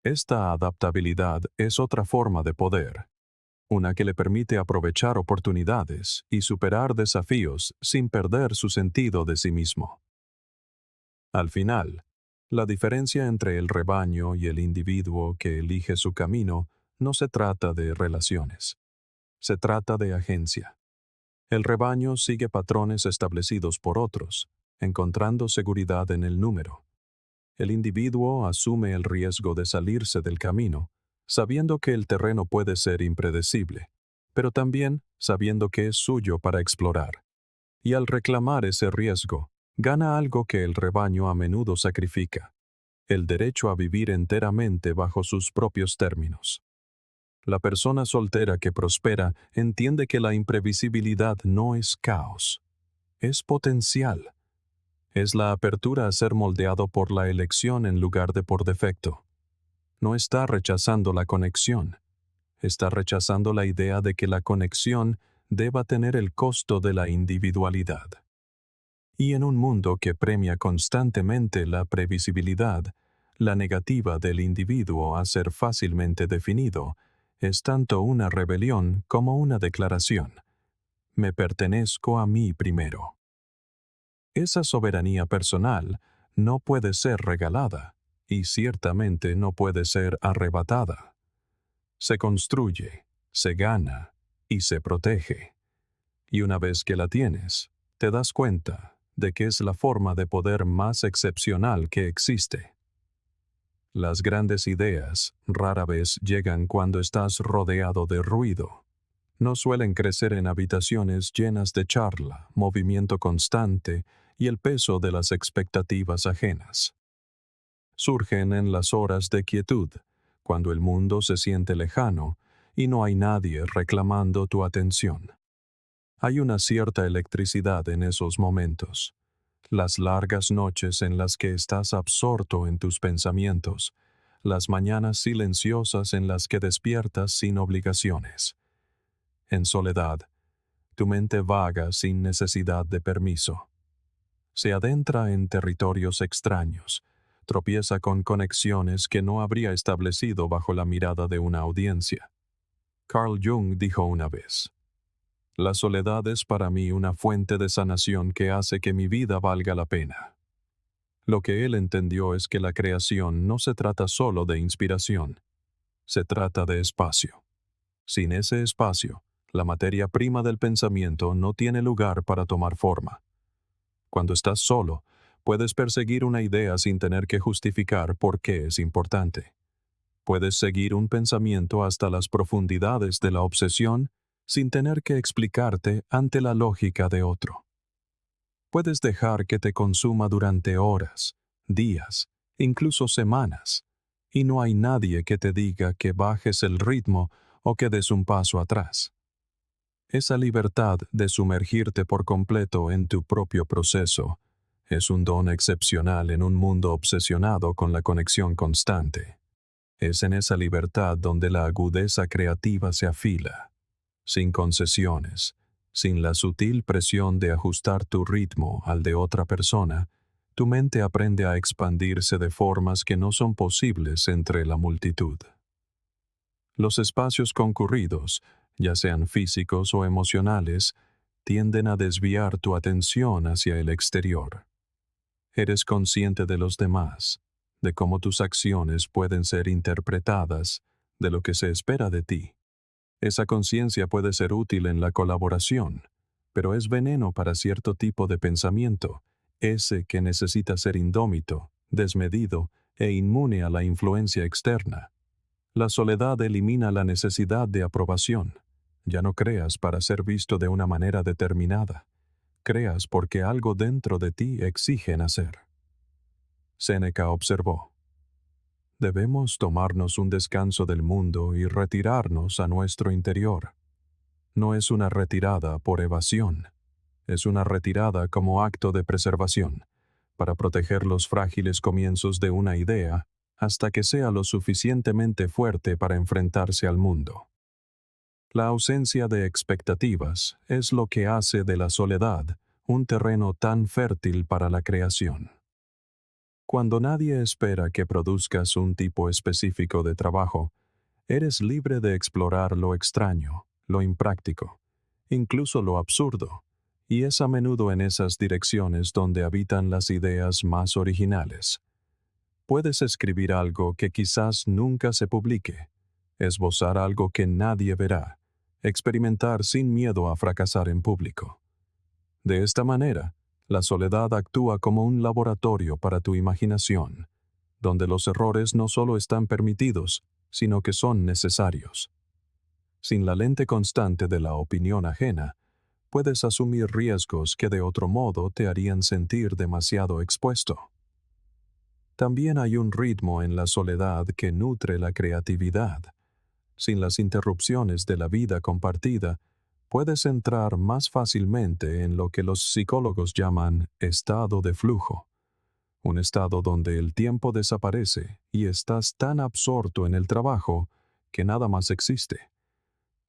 Esta adaptabilidad es otra forma de poder, una que le permite aprovechar oportunidades y superar desafíos sin perder su sentido de sí mismo. Al final, la diferencia entre el rebaño y el individuo que elige su camino no se trata de relaciones, se trata de agencia. El rebaño sigue patrones establecidos por otros, encontrando seguridad en el número. El individuo asume el riesgo de salirse del camino, sabiendo que el terreno puede ser impredecible, pero también sabiendo que es suyo para explorar. Y al reclamar ese riesgo, gana algo que el rebaño a menudo sacrifica: el derecho a vivir enteramente bajo sus propios términos. La persona soltera que prospera entiende que la imprevisibilidad no es caos, es potencial. Es la apertura a ser moldeado por la elección en lugar de por defecto. No está rechazando la conexión, está rechazando la idea de que la conexión deba tener el costo de la individualidad. Y en un mundo que premia constantemente la previsibilidad, la negativa del individuo a ser fácilmente definido es tanto una rebelión como una declaración: me pertenezco a mí primero. Esa soberanía personal no puede ser regalada y ciertamente no puede ser arrebatada. Se construye, se gana y se protege. Y una vez que la tienes, te das cuenta de que es la forma de poder más excepcional que existe. Las grandes ideas rara vez llegan cuando estás rodeado de ruido. No suelen crecer en habitaciones llenas de charla, movimiento constante y el peso de las expectativas ajenas. Surgen en las horas de quietud, cuando el mundo se siente lejano y no hay nadie reclamando tu atención. Hay una cierta electricidad en esos momentos. Las largas noches en las que estás absorto en tus pensamientos, las mañanas silenciosas en las que despiertas sin obligaciones. En soledad, tu mente vaga sin necesidad de permiso. Se adentra en territorios extraños, tropieza con conexiones que no habría establecido bajo la mirada de una audiencia. Carl Jung dijo una vez: la soledad es para mí una fuente de sanación que hace que mi vida valga la pena. Lo que él entendió es que la creación no se trata solo de inspiración, se trata de espacio. Sin ese espacio, la materia prima del pensamiento no tiene lugar para tomar forma. Cuando estás solo, puedes perseguir una idea sin tener que justificar por qué es importante. Puedes seguir un pensamiento hasta las profundidades de la obsesión sin tener que explicarte ante la lógica de otro. Puedes dejar que te consuma durante horas, días, incluso semanas, y no hay nadie que te diga que bajes el ritmo o que des un paso atrás. Esa libertad de sumergirte por completo en tu propio proceso es un don excepcional en un mundo obsesionado con la conexión constante. Es en esa libertad donde la agudeza creativa se afila, sin concesiones, sin la sutil presión de ajustar tu ritmo al de otra persona. Tu mente aprende a expandirse de formas que no son posibles entre la multitud. Los espacios concurridos, ya sean físicos o emocionales, tienden a desviar tu atención hacia el exterior. Eres consciente de los demás, de cómo tus acciones pueden ser interpretadas, de lo que se espera de ti. Esa conciencia puede ser útil en la colaboración, pero es veneno para cierto tipo de pensamiento, ese que necesita ser indómito, desmedido e inmune a la influencia externa. La soledad elimina la necesidad de aprobación. Ya no creas para ser visto de una manera determinada. Creas porque algo dentro de ti exige nacer. Séneca observó: debemos tomarnos un descanso del mundo y retirarnos a nuestro interior. No es una retirada por evasión, es una retirada como acto de preservación, para proteger los frágiles comienzos de una idea hasta que sea lo suficientemente fuerte para enfrentarse al mundo. La ausencia de expectativas es lo que hace de la soledad un terreno tan fértil para la creación. Cuando nadie espera que produzcas un tipo específico de trabajo, eres libre de explorar lo extraño, lo impráctico, incluso lo absurdo, y es a menudo en esas direcciones donde habitan las ideas más originales. Puedes escribir algo que quizás nunca se publique, esbozar algo que nadie verá, experimentar sin miedo a fracasar en público. De esta manera, la soledad actúa como un laboratorio para tu imaginación, donde los errores no solo están permitidos, sino que son necesarios. Sin la lente constante de la opinión ajena, puedes asumir riesgos que de otro modo te harían sentir demasiado expuesto. También hay un ritmo en la soledad que nutre la creatividad. Sin las interrupciones de la vida compartida, puedes entrar más fácilmente en lo que los psicólogos llaman estado de flujo. Un estado donde el tiempo desaparece y estás tan absorto en el trabajo que nada más existe.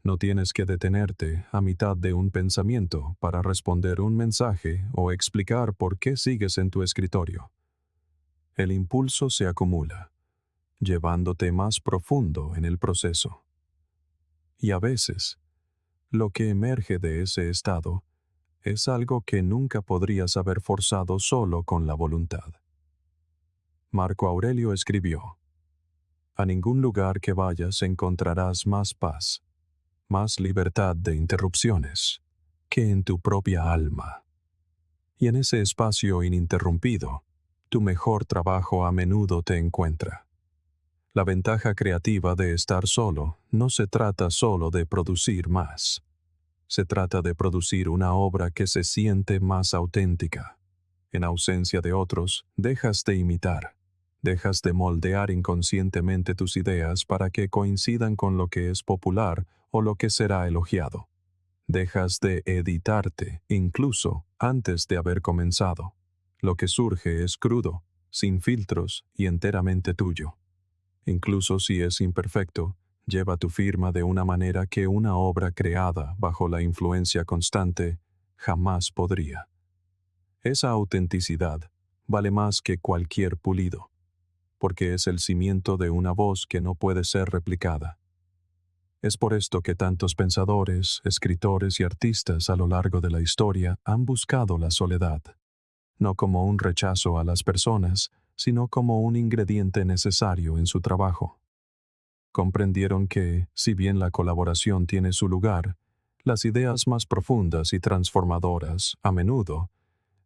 No tienes que detenerte a mitad de un pensamiento para responder un mensaje o explicar por qué sigues en tu escritorio. El impulso se acumula, llevándote más profundo en el proceso. Y a veces, lo que emerge de ese estado es algo que nunca podrías haber forzado solo con la voluntad. Marco Aurelio escribió: a ningún lugar que vayas encontrarás más paz, más libertad de interrupciones, que en tu propia alma. Y en ese espacio ininterrumpido, tu mejor trabajo a menudo te encuentra. La ventaja creativa de estar solo no se trata solo de producir más. Se trata de producir una obra que se siente más auténtica. En ausencia de otros, dejas de imitar. Dejas de moldear inconscientemente tus ideas para que coincidan con lo que es popular o lo que será elogiado. Dejas de editarte, incluso antes de haber comenzado. Lo que surge es crudo, sin filtros y enteramente tuyo. Incluso si es imperfecto, lleva tu firma de una manera que una obra creada bajo la influencia constante jamás podría. Esa autenticidad vale más que cualquier pulido, porque es el cimiento de una voz que no puede ser replicada. Es por esto que tantos pensadores, escritores y artistas a lo largo de la historia han buscado la soledad. no como un rechazo a las personas, sino como un ingrediente necesario en su trabajo. Comprendieron que, si bien la colaboración tiene su lugar, las ideas más profundas y transformadoras, a menudo,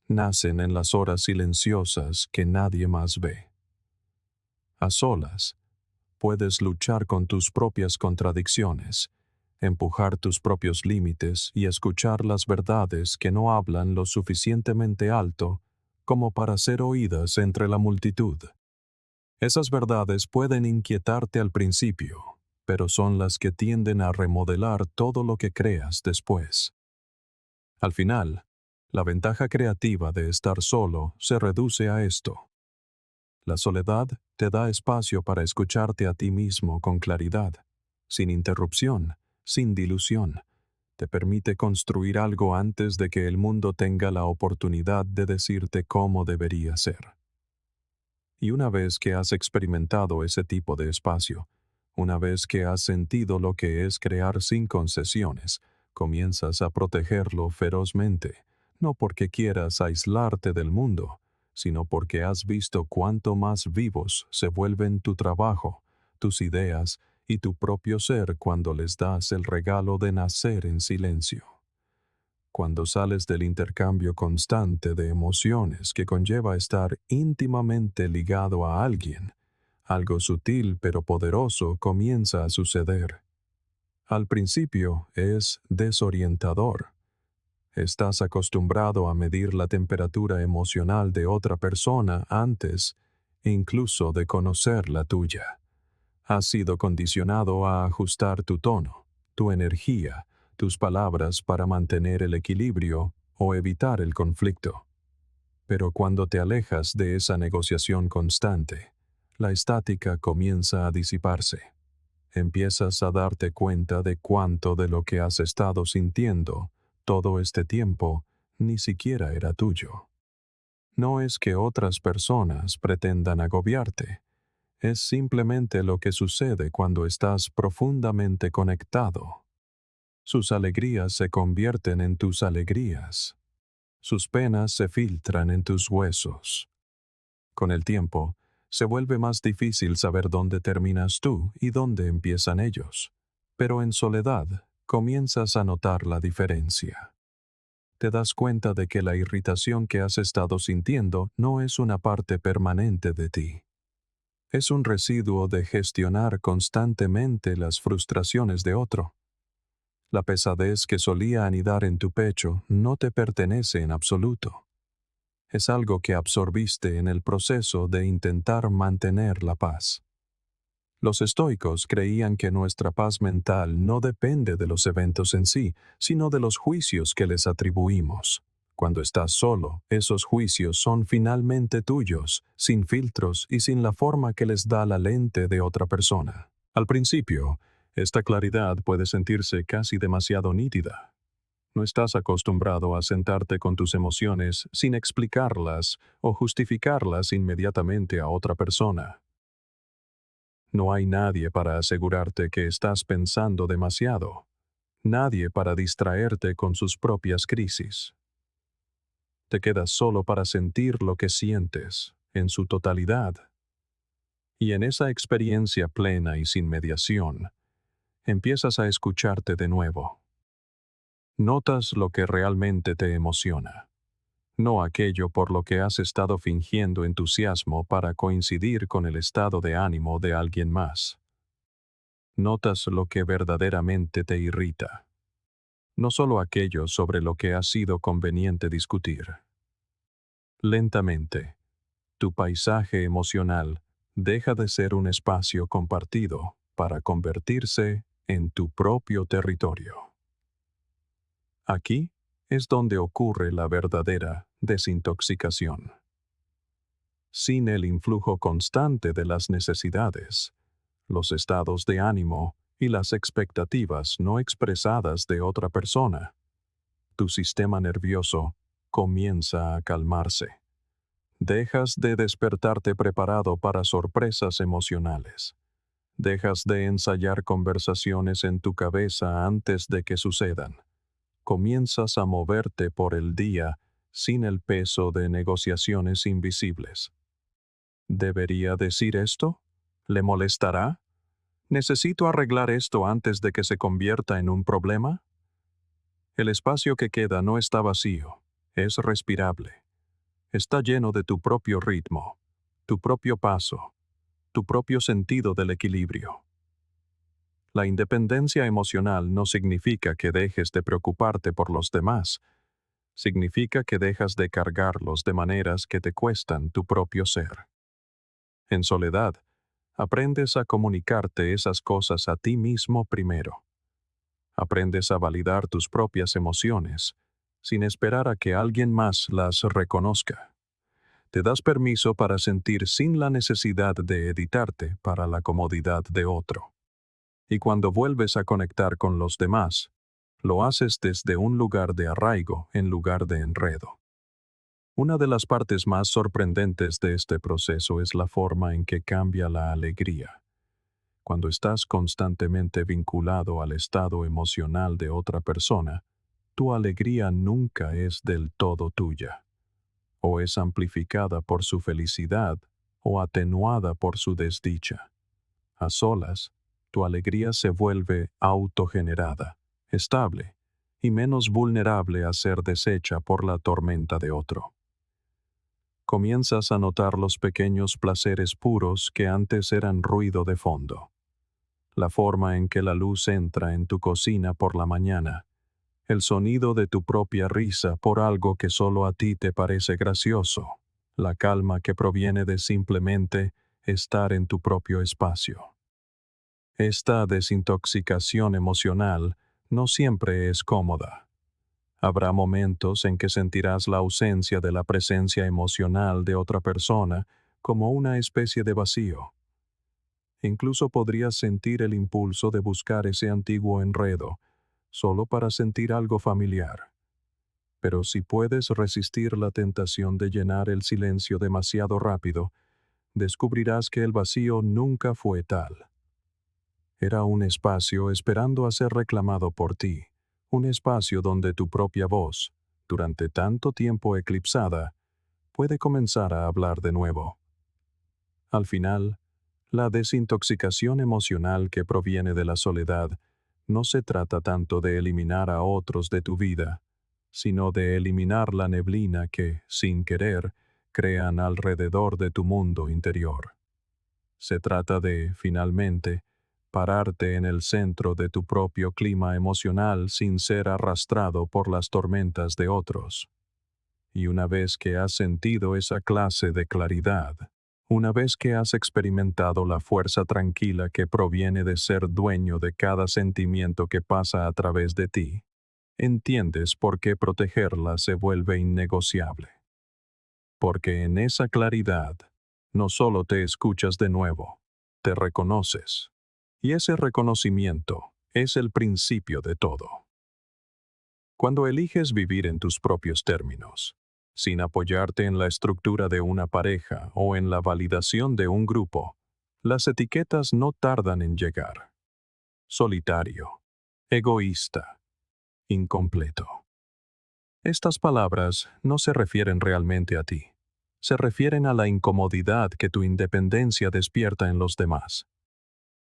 nacen en las horas silenciosas que nadie más ve. A solas, puedes luchar con tus propias contradicciones, empujar tus propios límites y escuchar las verdades que no hablan lo suficientemente alto como para ser oídas entre la multitud. Esas verdades pueden inquietarte al principio, pero son las que tienden a remodelar todo lo que creas después. Al final, la ventaja creativa de estar solo se reduce a esto. La soledad te da espacio para escucharte a ti mismo con claridad, sin interrupción, sin dilución. Te permite construir algo antes de que el mundo tenga la oportunidad de decirte cómo debería ser. Y una vez que has experimentado ese tipo de espacio, una vez que has sentido lo que es crear sin concesiones, comienzas a protegerlo ferozmente, no porque quieras aislarte del mundo, sino porque has visto cuánto más vivos se vuelven tu trabajo, tus ideas y tu propio ser cuando les das el regalo de nacer en silencio. Cuando sales del intercambio constante de emociones que conlleva estar íntimamente ligado a alguien, algo sutil pero poderoso comienza a suceder. Al principio es desorientador. Estás acostumbrado a medir la temperatura emocional de otra persona antes, incluso de conocer la tuya. Has sido condicionado a ajustar tu tono, tu energía, tus palabras para mantener el equilibrio o evitar el conflicto. Pero cuando te alejas de esa negociación constante, la estática comienza a disiparse. Empiezas a darte cuenta de cuánto de lo que has estado sintiendo todo este tiempo ni siquiera era tuyo. No es que otras personas pretendan agobiarte. Es simplemente lo que sucede cuando estás profundamente conectado. Sus alegrías se convierten en tus alegrías. Sus penas se filtran en tus huesos. Con el tiempo, se vuelve más difícil saber dónde terminas tú y dónde empiezan ellos. Pero en soledad, comienzas a notar la diferencia. Te das cuenta de que la irritación que has estado sintiendo no es una parte permanente de ti. Es un residuo de gestionar constantemente las frustraciones de otro. La pesadez que solía anidar en tu pecho no te pertenece en absoluto. Es algo que absorbiste en el proceso de intentar mantener la paz. Los estoicos creían que nuestra paz mental no depende de los eventos en sí, sino de los juicios que les atribuimos. Cuando estás solo, esos juicios son finalmente tuyos, sin filtros y sin la forma que les da la lente de otra persona. Al principio, esta claridad puede sentirse casi demasiado nítida. No estás acostumbrado a sentarte con tus emociones sin explicarlas o justificarlas inmediatamente a otra persona. No hay nadie para asegurarte que estás pensando demasiado. Nadie para distraerte con sus propias crisis. Te quedas solo para sentir lo que sientes, en su totalidad. Y en esa experiencia plena y sin mediación, empiezas a escucharte de nuevo. Notas lo que realmente te emociona, no aquello por lo que has estado fingiendo entusiasmo para coincidir con el estado de ánimo de alguien más. Notas lo que verdaderamente te irrita, no solo aquello sobre lo que ha sido conveniente discutir. Lentamente, tu paisaje emocional deja de ser un espacio compartido para convertirse en tu propio territorio. Aquí es donde ocurre la verdadera desintoxicación. Sin el influjo constante de las necesidades, los estados de ánimo y las expectativas no expresadas de otra persona, tu sistema nervioso comienza a calmarse. Dejas de despertarte preparado para sorpresas emocionales. Dejas de ensayar conversaciones en tu cabeza antes de que sucedan. Comienzas a moverte por el día sin el peso de negociaciones invisibles. ¿Debería decir esto? ¿Le molestará? ¿Necesito arreglar esto antes de que se convierta en un problema? El espacio que queda no está vacío, es respirable. Está lleno de tu propio ritmo, tu propio paso, tu propio sentido del equilibrio. La independencia emocional no significa que dejes de preocuparte por los demás, significa que dejas de cargarlos de maneras que te cuestan tu propio ser. En soledad, aprendes a comunicarte esas cosas a ti mismo primero. Aprendes a validar tus propias emociones, sin esperar a que alguien más las reconozca. Te das permiso para sentir sin la necesidad de editarte para la comodidad de otro. Y cuando vuelves a conectar con los demás, lo haces desde un lugar de arraigo en lugar de enredo. Una de las partes más sorprendentes de este proceso es la forma en que cambia la alegría. Cuando estás constantemente vinculado al estado emocional de otra persona, tu alegría nunca es del todo tuya. O es amplificada por su felicidad o atenuada por su desdicha. A solas, tu alegría se vuelve autogenerada, estable y menos vulnerable a ser deshecha por la tormenta de otro. Comienzas a notar los pequeños placeres puros que antes eran ruido de fondo. La forma en que la luz entra en tu cocina por la mañana, el sonido de tu propia risa por algo que solo a ti te parece gracioso, la calma que proviene de simplemente estar en tu propio espacio. Esta desintoxicación emocional no siempre es cómoda. Habrá momentos en que sentirás la ausencia de la presencia emocional de otra persona como una especie de vacío. Incluso podrías sentir el impulso de buscar ese antiguo enredo, solo para sentir algo familiar. Pero si puedes resistir la tentación de llenar el silencio demasiado rápido, descubrirás que el vacío nunca fue tal. Era un espacio esperando a ser reclamado por ti, un espacio donde tu propia voz, durante tanto tiempo eclipsada, puede comenzar a hablar de nuevo. Al final, la desintoxicación emocional que proviene de la soledad no se trata tanto de eliminar a otros de tu vida, sino de eliminar la neblina que, sin querer, crean alrededor de tu mundo interior. Se trata de, finalmente, pararte en el centro de tu propio clima emocional sin ser arrastrado por las tormentas de otros. Y una vez que has sentido esa clase de claridad, una vez que has experimentado la fuerza tranquila que proviene de ser dueño de cada sentimiento que pasa a través de ti, entiendes por qué protegerla se vuelve innegociable. Porque en esa claridad, no solo te escuchas de nuevo, te reconoces. Y ese reconocimiento es el principio de todo. Cuando eliges vivir en tus propios términos, sin apoyarte en la estructura de una pareja o en la validación de un grupo, las etiquetas no tardan en llegar. Solitario, egoísta, incompleto. Estas palabras no se refieren realmente a ti. Se refieren a la incomodidad que tu independencia despierta en los demás.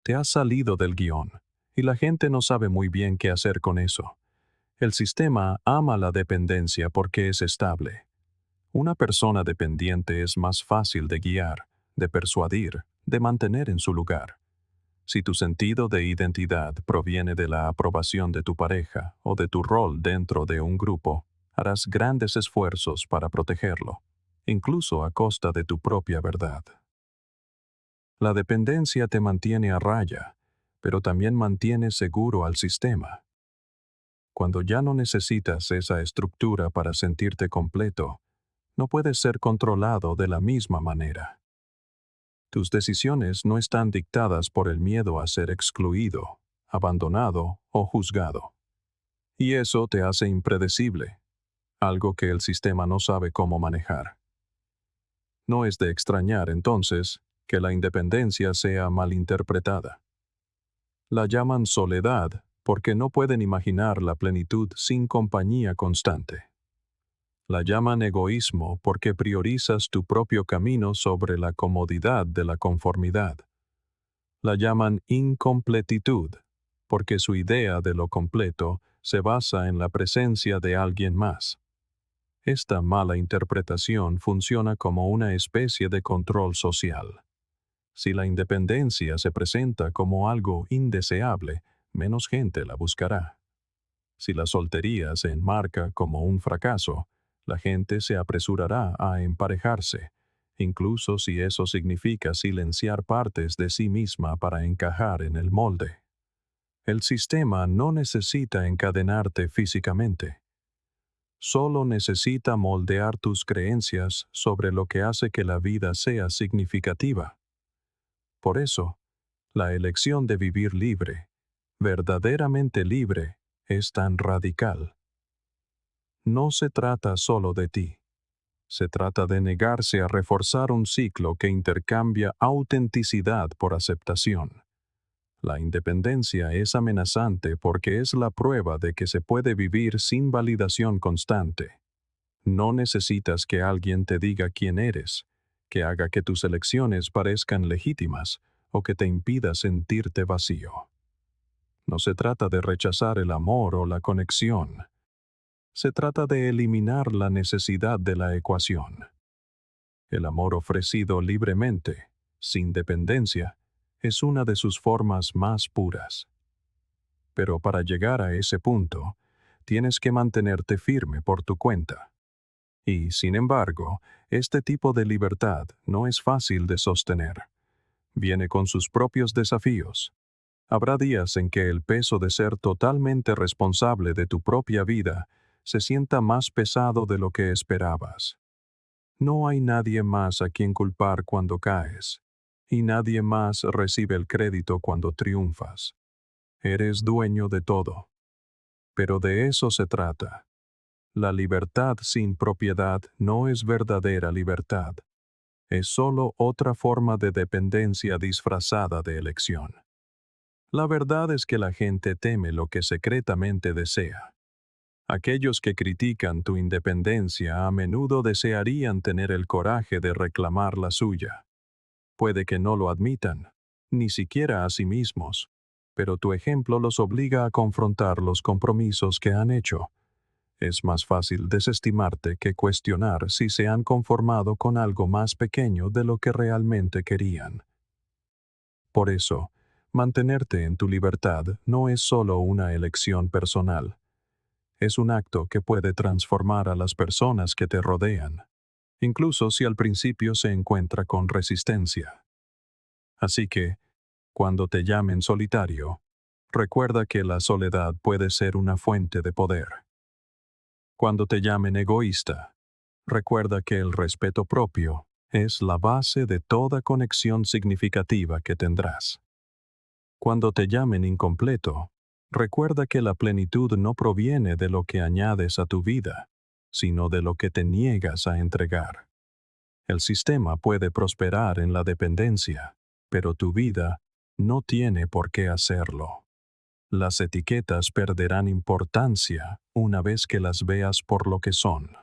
Te has salido del guión, y la gente no sabe muy bien qué hacer con eso. El sistema ama la dependencia porque es estable. Una persona dependiente es más fácil de guiar, de persuadir, de mantener en su lugar. Si tu sentido de identidad proviene de la aprobación de tu pareja o de tu rol dentro de un grupo, harás grandes esfuerzos para protegerlo, incluso a costa de tu propia verdad. La dependencia te mantiene a raya, pero también mantiene seguro al sistema. Cuando ya no necesitas esa estructura para sentirte completo, no puedes ser controlado de la misma manera. Tus decisiones no están dictadas por el miedo a ser excluido, abandonado o juzgado. Y eso te hace impredecible, algo que el sistema no sabe cómo manejar. No es de extrañar, entonces, que la independencia sea malinterpretada. La llaman soledad porque no pueden imaginar la plenitud sin compañía constante. La llaman egoísmo porque priorizas tu propio camino sobre la comodidad de la conformidad. La llaman incompletitud porque su idea de lo completo se basa en la presencia de alguien más. Esta mala interpretación funciona como una especie de control social. Si la independencia se presenta como algo indeseable, menos gente la buscará. Si la soltería se enmarca como un fracaso, la gente se apresurará a emparejarse, incluso si eso significa silenciar partes de sí misma para encajar en el molde. El sistema no necesita encadenarte físicamente. Solo necesita moldear tus creencias sobre lo que hace que la vida sea significativa. Por eso, la elección de vivir libre, verdaderamente libre, es tan radical. No se trata solo de ti. Se trata de negarse a reforzar un ciclo que intercambia autenticidad por aceptación. La independencia es amenazante porque es la prueba de que se puede vivir sin validación constante. No necesitas que alguien te diga quién eres, que haga que tus elecciones parezcan legítimas o que te impida sentirte vacío. No se trata de rechazar el amor o la conexión. Se trata de eliminar la necesidad de la ecuación. El amor ofrecido libremente, sin dependencia, es una de sus formas más puras. Pero para llegar a ese punto, tienes que mantenerte firme por tu cuenta. Y, sin embargo, este tipo de libertad no es fácil de sostener. Viene con sus propios desafíos. Habrá días en que el peso de ser totalmente responsable de tu propia vida se sienta más pesado de lo que esperabas. No hay nadie más a quien culpar cuando caes, y nadie más recibe el crédito cuando triunfas. Eres dueño de todo. Pero de eso se trata. La libertad sin propiedad no es verdadera libertad. Es solo otra forma de dependencia disfrazada de elección. La verdad es que la gente teme lo que secretamente desea. Aquellos que critican tu independencia a menudo desearían tener el coraje de reclamar la suya. Puede que no lo admitan, ni siquiera a sí mismos, pero tu ejemplo los obliga a confrontar los compromisos que han hecho. Es más fácil desestimarte que cuestionar si se han conformado con algo más pequeño de lo que realmente querían. Por eso, mantenerte en tu libertad no es solo una elección personal. Es un acto que puede transformar a las personas que te rodean, incluso si al principio se encuentra con resistencia. Así que, cuando te llamen solitario, recuerda que la soledad puede ser una fuente de poder. Cuando te llamen egoísta, recuerda que el respeto propio es la base de toda conexión significativa que tendrás. Cuando te llamen incompleto, recuerda que la plenitud no proviene de lo que añades a tu vida, sino de lo que te niegas a entregar. El sistema puede prosperar en la dependencia, pero tu vida no tiene por qué hacerlo. Las etiquetas perderán importancia una vez que las veas por lo que son.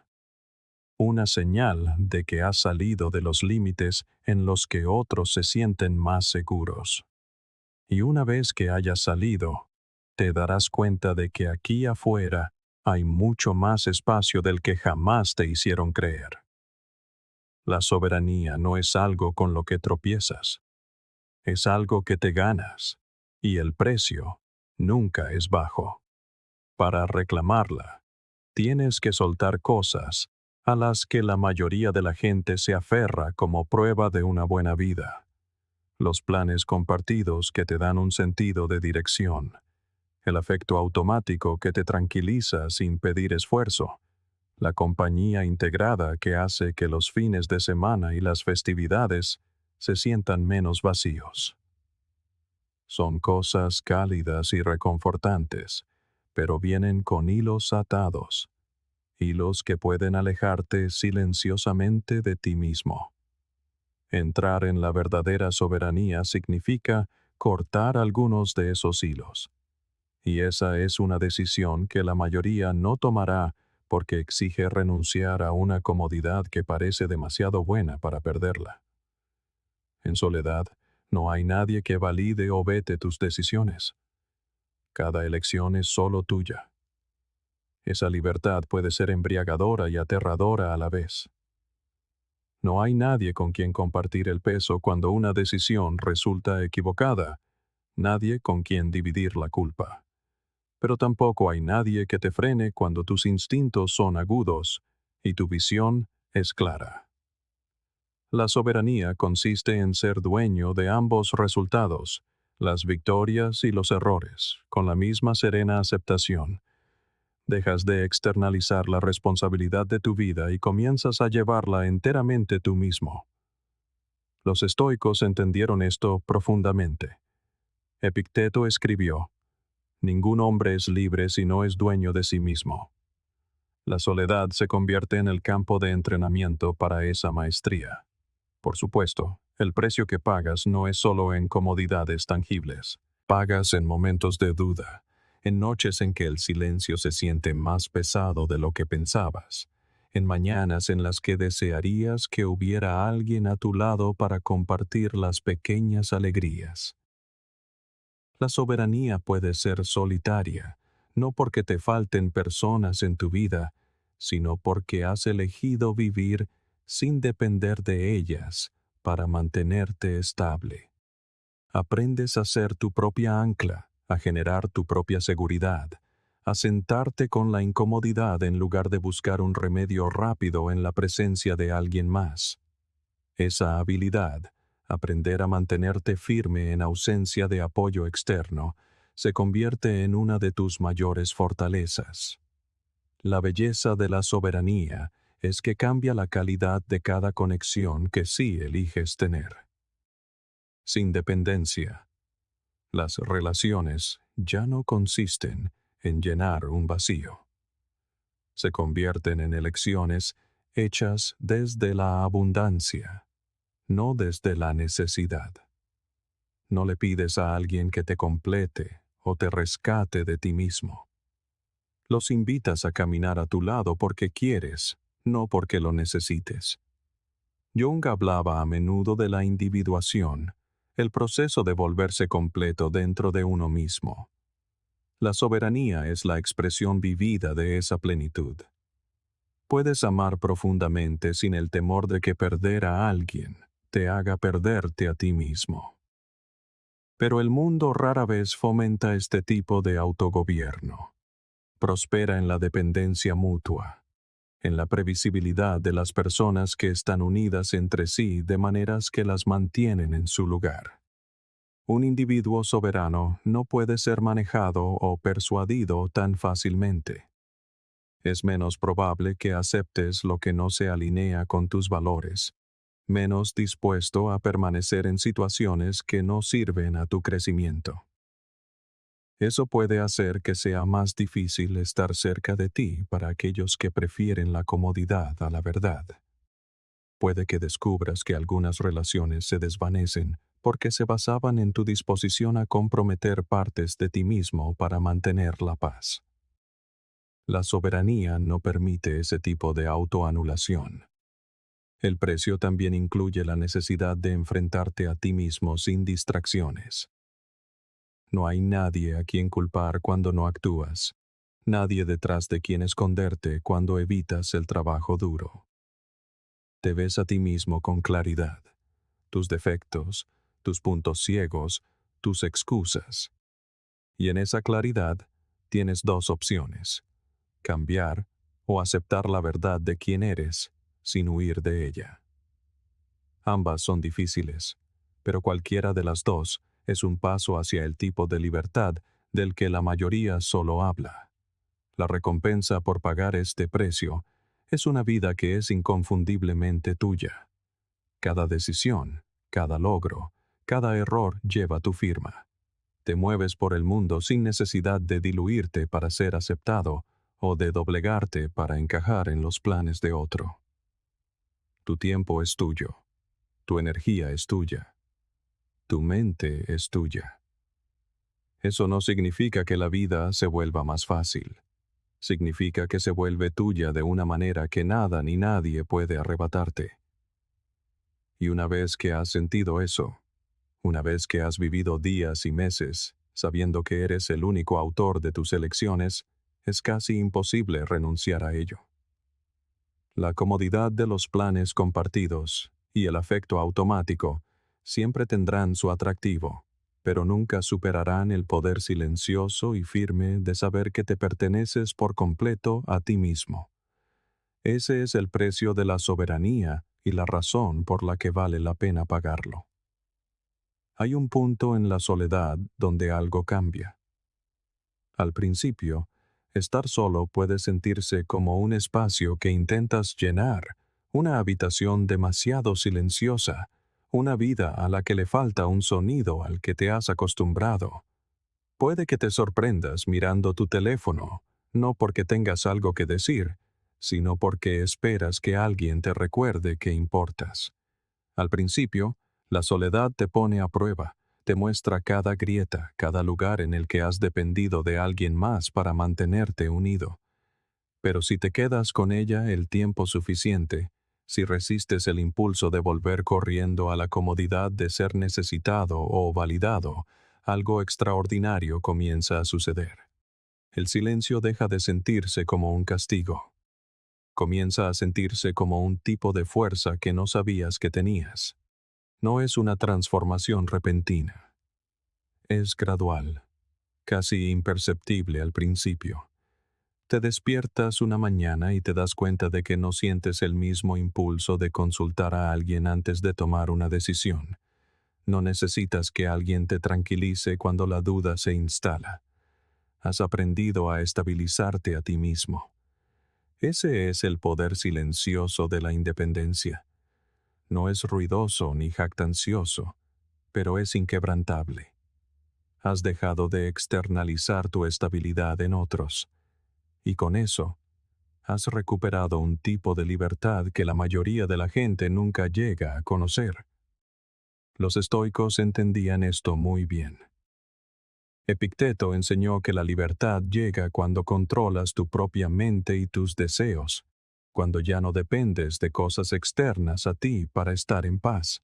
Una señal de que has salido de los límites en los que otros se sienten más seguros. Y una vez que hayas salido, te darás cuenta de que aquí afuera hay mucho más espacio del que jamás te hicieron creer. La soberanía no es algo con lo que tropiezas. Es algo que te ganas, y el precio nunca es bajo. Para reclamarla, tienes que soltar cosas a las que la mayoría de la gente se aferra como prueba de una buena vida. Los planes compartidos que te dan un sentido de dirección, el afecto automático que te tranquiliza sin pedir esfuerzo, la compañía integrada que hace que los fines de semana y las festividades se sientan menos vacíos. Son cosas cálidas y reconfortantes, pero vienen con hilos atados, hilos que pueden alejarte silenciosamente de ti mismo. Entrar en la verdadera soberanía significa cortar algunos de esos hilos. Y esa es una decisión que la mayoría no tomará porque exige renunciar a una comodidad que parece demasiado buena para perderla. En soledad, no hay nadie que valide o vete tus decisiones. Cada elección es solo tuya. Esa libertad puede ser embriagadora y aterradora a la vez. No hay nadie con quien compartir el peso cuando una decisión resulta equivocada, nadie con quien dividir la culpa. Pero tampoco hay nadie que te frene cuando tus instintos son agudos y tu visión es clara. La soberanía consiste en ser dueño de ambos resultados, las victorias y los errores, con la misma serena aceptación. Dejas de externalizar la responsabilidad de tu vida y comienzas a llevarla enteramente tú mismo. Los estoicos entendieron esto profundamente. Epicteto escribió: "Ningún hombre es libre si no es dueño de sí mismo". La soledad se convierte en el campo de entrenamiento para esa maestría. Por supuesto, el precio que pagas no es solo en comodidades tangibles. Pagas en momentos de duda, en noches en que el silencio se siente más pesado de lo que pensabas, en mañanas en las que desearías que hubiera alguien a tu lado para compartir las pequeñas alegrías. La soberanía puede ser solitaria, no porque te falten personas en tu vida, sino porque has elegido vivir sin depender de ellas para mantenerte estable. Aprendes a ser tu propia ancla, a generar tu propia seguridad, a sentarte con la incomodidad en lugar de buscar un remedio rápido en la presencia de alguien más. Esa habilidad, aprender a mantenerte firme en ausencia de apoyo externo, se convierte en una de tus mayores fortalezas. La belleza de la soberanía es que cambia la calidad de cada conexión que sí eliges tener. Sin dependencia, las relaciones ya no consisten en llenar un vacío. Se convierten en elecciones hechas desde la abundancia, no desde la necesidad. No le pides a alguien que te complete o te rescate de ti mismo. Los invitas a caminar a tu lado porque quieres, no porque lo necesites. Jung hablaba a menudo de la individuación, el proceso de volverse completo dentro de uno mismo. La soberanía es la expresión vivida de esa plenitud. Puedes amar profundamente sin el temor de que perder a alguien te haga perderte a ti mismo. Pero el mundo rara vez fomenta este tipo de autogobierno. Prospera en la dependencia mutua, en la previsibilidad de las personas que están unidas entre sí de maneras que las mantienen en su lugar. Un individuo soberano no puede ser manejado o persuadido tan fácilmente. Es menos probable que aceptes lo que no se alinea con tus valores, menos dispuesto a permanecer en situaciones que no sirven a tu crecimiento. Eso puede hacer que sea más difícil estar cerca de ti para aquellos que prefieren la comodidad a la verdad. Puede que descubras que algunas relaciones se desvanecen porque se basaban en tu disposición a comprometer partes de ti mismo para mantener la paz. La soberanía no permite ese tipo de autoanulación. El precio también incluye la necesidad de enfrentarte a ti mismo sin distracciones. No hay nadie a quien culpar cuando no actúas, nadie detrás de quien esconderte cuando evitas el trabajo duro. Te ves a ti mismo con claridad, tus defectos, tus puntos ciegos, tus excusas. Y en esa claridad tienes dos opciones: cambiar o aceptar la verdad de quién eres sin huir de ella. Ambas son difíciles, pero cualquiera de las dos es un paso hacia el tipo de libertad del que la mayoría solo habla. La recompensa por pagar este precio es una vida que es inconfundiblemente tuya. Cada decisión, cada logro, cada error lleva tu firma. Te mueves por el mundo sin necesidad de diluirte para ser aceptado o de doblegarte para encajar en los planes de otro. Tu tiempo es tuyo. Tu energía es tuya. Tu mente es tuya. Eso no significa que la vida se vuelva más fácil. Significa que se vuelve tuya de una manera que nada ni nadie puede arrebatarte. Y una vez que has sentido eso, una vez que has vivido días y meses sabiendo que eres el único autor de tus elecciones, es casi imposible renunciar a ello. La comodidad de los planes compartidos y el afecto automático siempre tendrán su atractivo, pero nunca superarán el poder silencioso y firme de saber que te perteneces por completo a ti mismo. Ese es el precio de la soberanía y la razón por la que vale la pena pagarlo. Hay un punto en la soledad donde algo cambia. Al principio, estar solo puede sentirse como un espacio que intentas llenar, una habitación demasiado silenciosa, una vida a la que le falta un sonido al que te has acostumbrado. Puede que te sorprendas mirando tu teléfono, no porque tengas algo que decir, sino porque esperas que alguien te recuerde que importas. Al principio, la soledad te pone a prueba, te muestra cada grieta, cada lugar en el que has dependido de alguien más para mantenerte unido. Pero si te quedas con ella el tiempo suficiente, si resistes el impulso de volver corriendo a la comodidad de ser necesitado o validado, algo extraordinario comienza a suceder. El silencio deja de sentirse como un castigo. Comienza a sentirse como un tipo de fuerza que no sabías que tenías. No es una transformación repentina. Es gradual, casi imperceptible al principio. Te despiertas una mañana y te das cuenta de que no sientes el mismo impulso de consultar a alguien antes de tomar una decisión. No necesitas que alguien te tranquilice cuando la duda se instala. Has aprendido a estabilizarte a ti mismo. Ese es el poder silencioso de la independencia. No es ruidoso ni jactancioso, pero es inquebrantable. Has dejado de externalizar tu estabilidad en otros, y con eso, has recuperado un tipo de libertad que la mayoría de la gente nunca llega a conocer. Los estoicos entendían esto muy bien. Epicteto enseñó que la libertad llega cuando controlas tu propia mente y tus deseos, cuando ya no dependes de cosas externas a ti para estar en paz.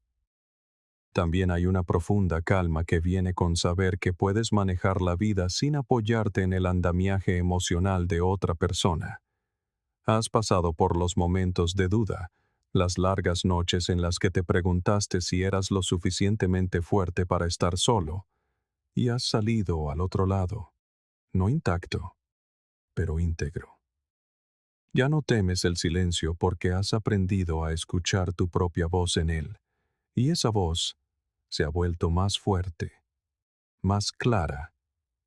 También hay una profunda calma que viene con saber que puedes manejar la vida sin apoyarte en el andamiaje emocional de otra persona. Has pasado por los momentos de duda, las largas noches en las que te preguntaste si eras lo suficientemente fuerte para estar solo, y has salido al otro lado, no intacto, pero íntegro. Ya no temes el silencio porque has aprendido a escuchar tu propia voz en él, y esa voz se ha vuelto más fuerte, más clara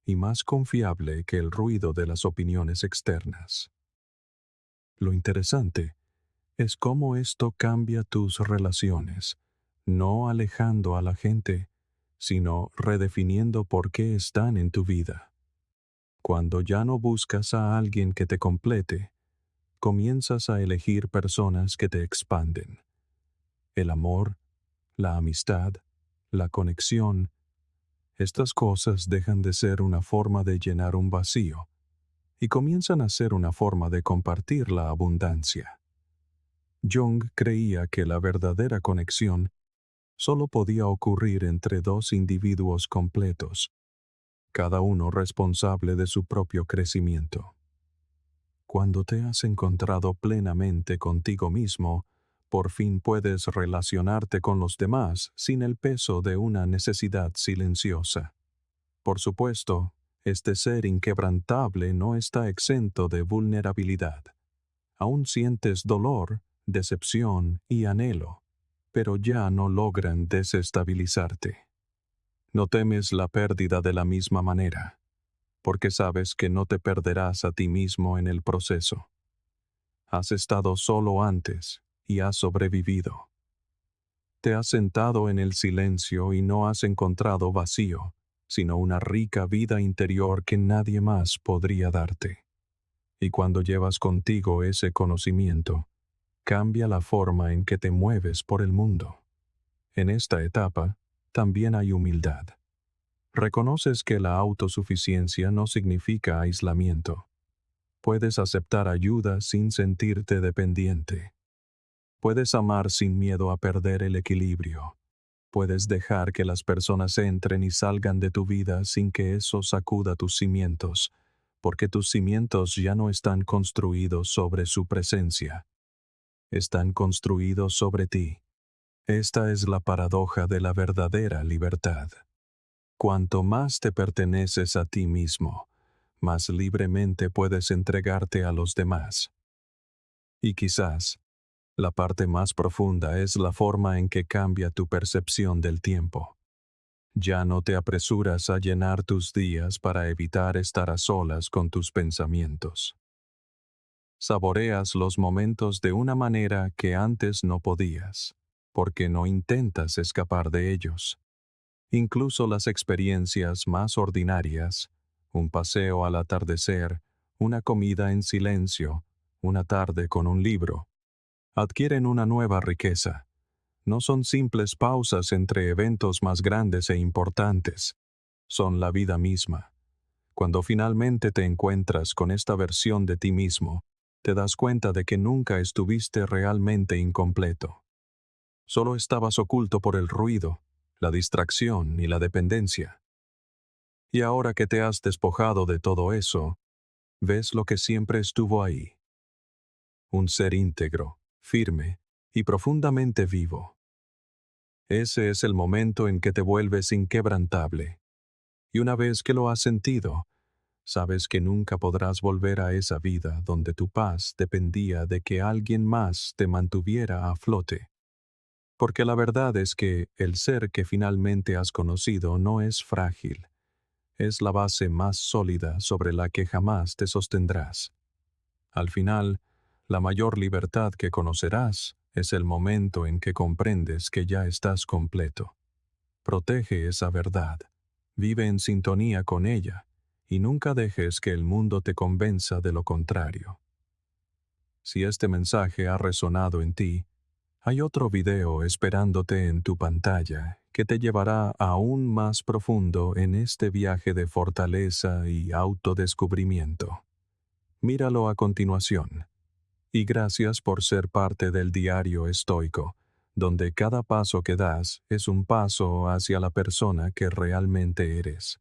y más confiable que el ruido de las opiniones externas. Lo interesante es cómo esto cambia tus relaciones, no alejando a la gente, sino redefiniendo por qué están en tu vida. Cuando ya no buscas a alguien que te complete, comienzas a elegir personas que te expanden. El amor, la amistad, la conexión, estas cosas dejan de ser una forma de llenar un vacío y comienzan a ser una forma de compartir la abundancia. Jung creía que la verdadera conexión solo podía ocurrir entre dos individuos completos, cada uno responsable de su propio crecimiento. Cuando te has encontrado plenamente contigo mismo, por fin puedes relacionarte con los demás sin el peso de una necesidad silenciosa. Por supuesto, este ser inquebrantable no está exento de vulnerabilidad. Aún sientes dolor, decepción y anhelo, pero ya no logran desestabilizarte. No temes la pérdida de la misma manera, porque sabes que no te perderás a ti mismo en el proceso. Has estado solo antes y has sobrevivido. Te has sentado en el silencio y no has encontrado vacío, sino una rica vida interior que nadie más podría darte. Y cuando llevas contigo ese conocimiento, cambia la forma en que te mueves por el mundo. En esta etapa, también hay humildad. Reconoces que la autosuficiencia no significa aislamiento. Puedes aceptar ayuda sin sentirte dependiente. Puedes amar sin miedo a perder el equilibrio. Puedes dejar que las personas entren y salgan de tu vida sin que eso sacuda tus cimientos, porque tus cimientos ya no están construidos sobre su presencia. Están construidos sobre ti. Esta es la paradoja de la verdadera libertad. Cuanto más te perteneces a ti mismo, más libremente puedes entregarte a los demás. Y quizás, la parte más profunda es la forma en que cambia tu percepción del tiempo. Ya no te apresuras a llenar tus días para evitar estar a solas con tus pensamientos. Saboreas los momentos de una manera que antes no podías, porque no intentas escapar de ellos. Incluso las experiencias más ordinarias, un paseo al atardecer, una comida en silencio, una tarde con un libro, adquieren una nueva riqueza. No son simples pausas entre eventos más grandes e importantes. Son la vida misma. Cuando finalmente te encuentras con esta versión de ti mismo, te das cuenta de que nunca estuviste realmente incompleto. Solo estabas oculto por el ruido, la distracción y la dependencia. Y ahora que te has despojado de todo eso, ves lo que siempre estuvo ahí. Un ser íntegro, firme y profundamente vivo. Ese es el momento en que te vuelves inquebrantable. Y una vez que lo has sentido, sabes que nunca podrás volver a esa vida donde tu paz dependía de que alguien más te mantuviera a flote. Porque la verdad es que el ser que finalmente has conocido no es frágil. Es la base más sólida sobre la que jamás te sostendrás. Al final, la mayor libertad que conocerás es el momento en que comprendes que ya estás completo. Protege esa verdad, vive en sintonía con ella, y nunca dejes que el mundo te convenza de lo contrario. Si este mensaje ha resonado en ti, hay otro video esperándote en tu pantalla que te llevará aún más profundo en este viaje de fortaleza y autodescubrimiento. Míralo a continuación. Y gracias por ser parte del diario estoico, donde cada paso que das es un paso hacia la persona que realmente eres.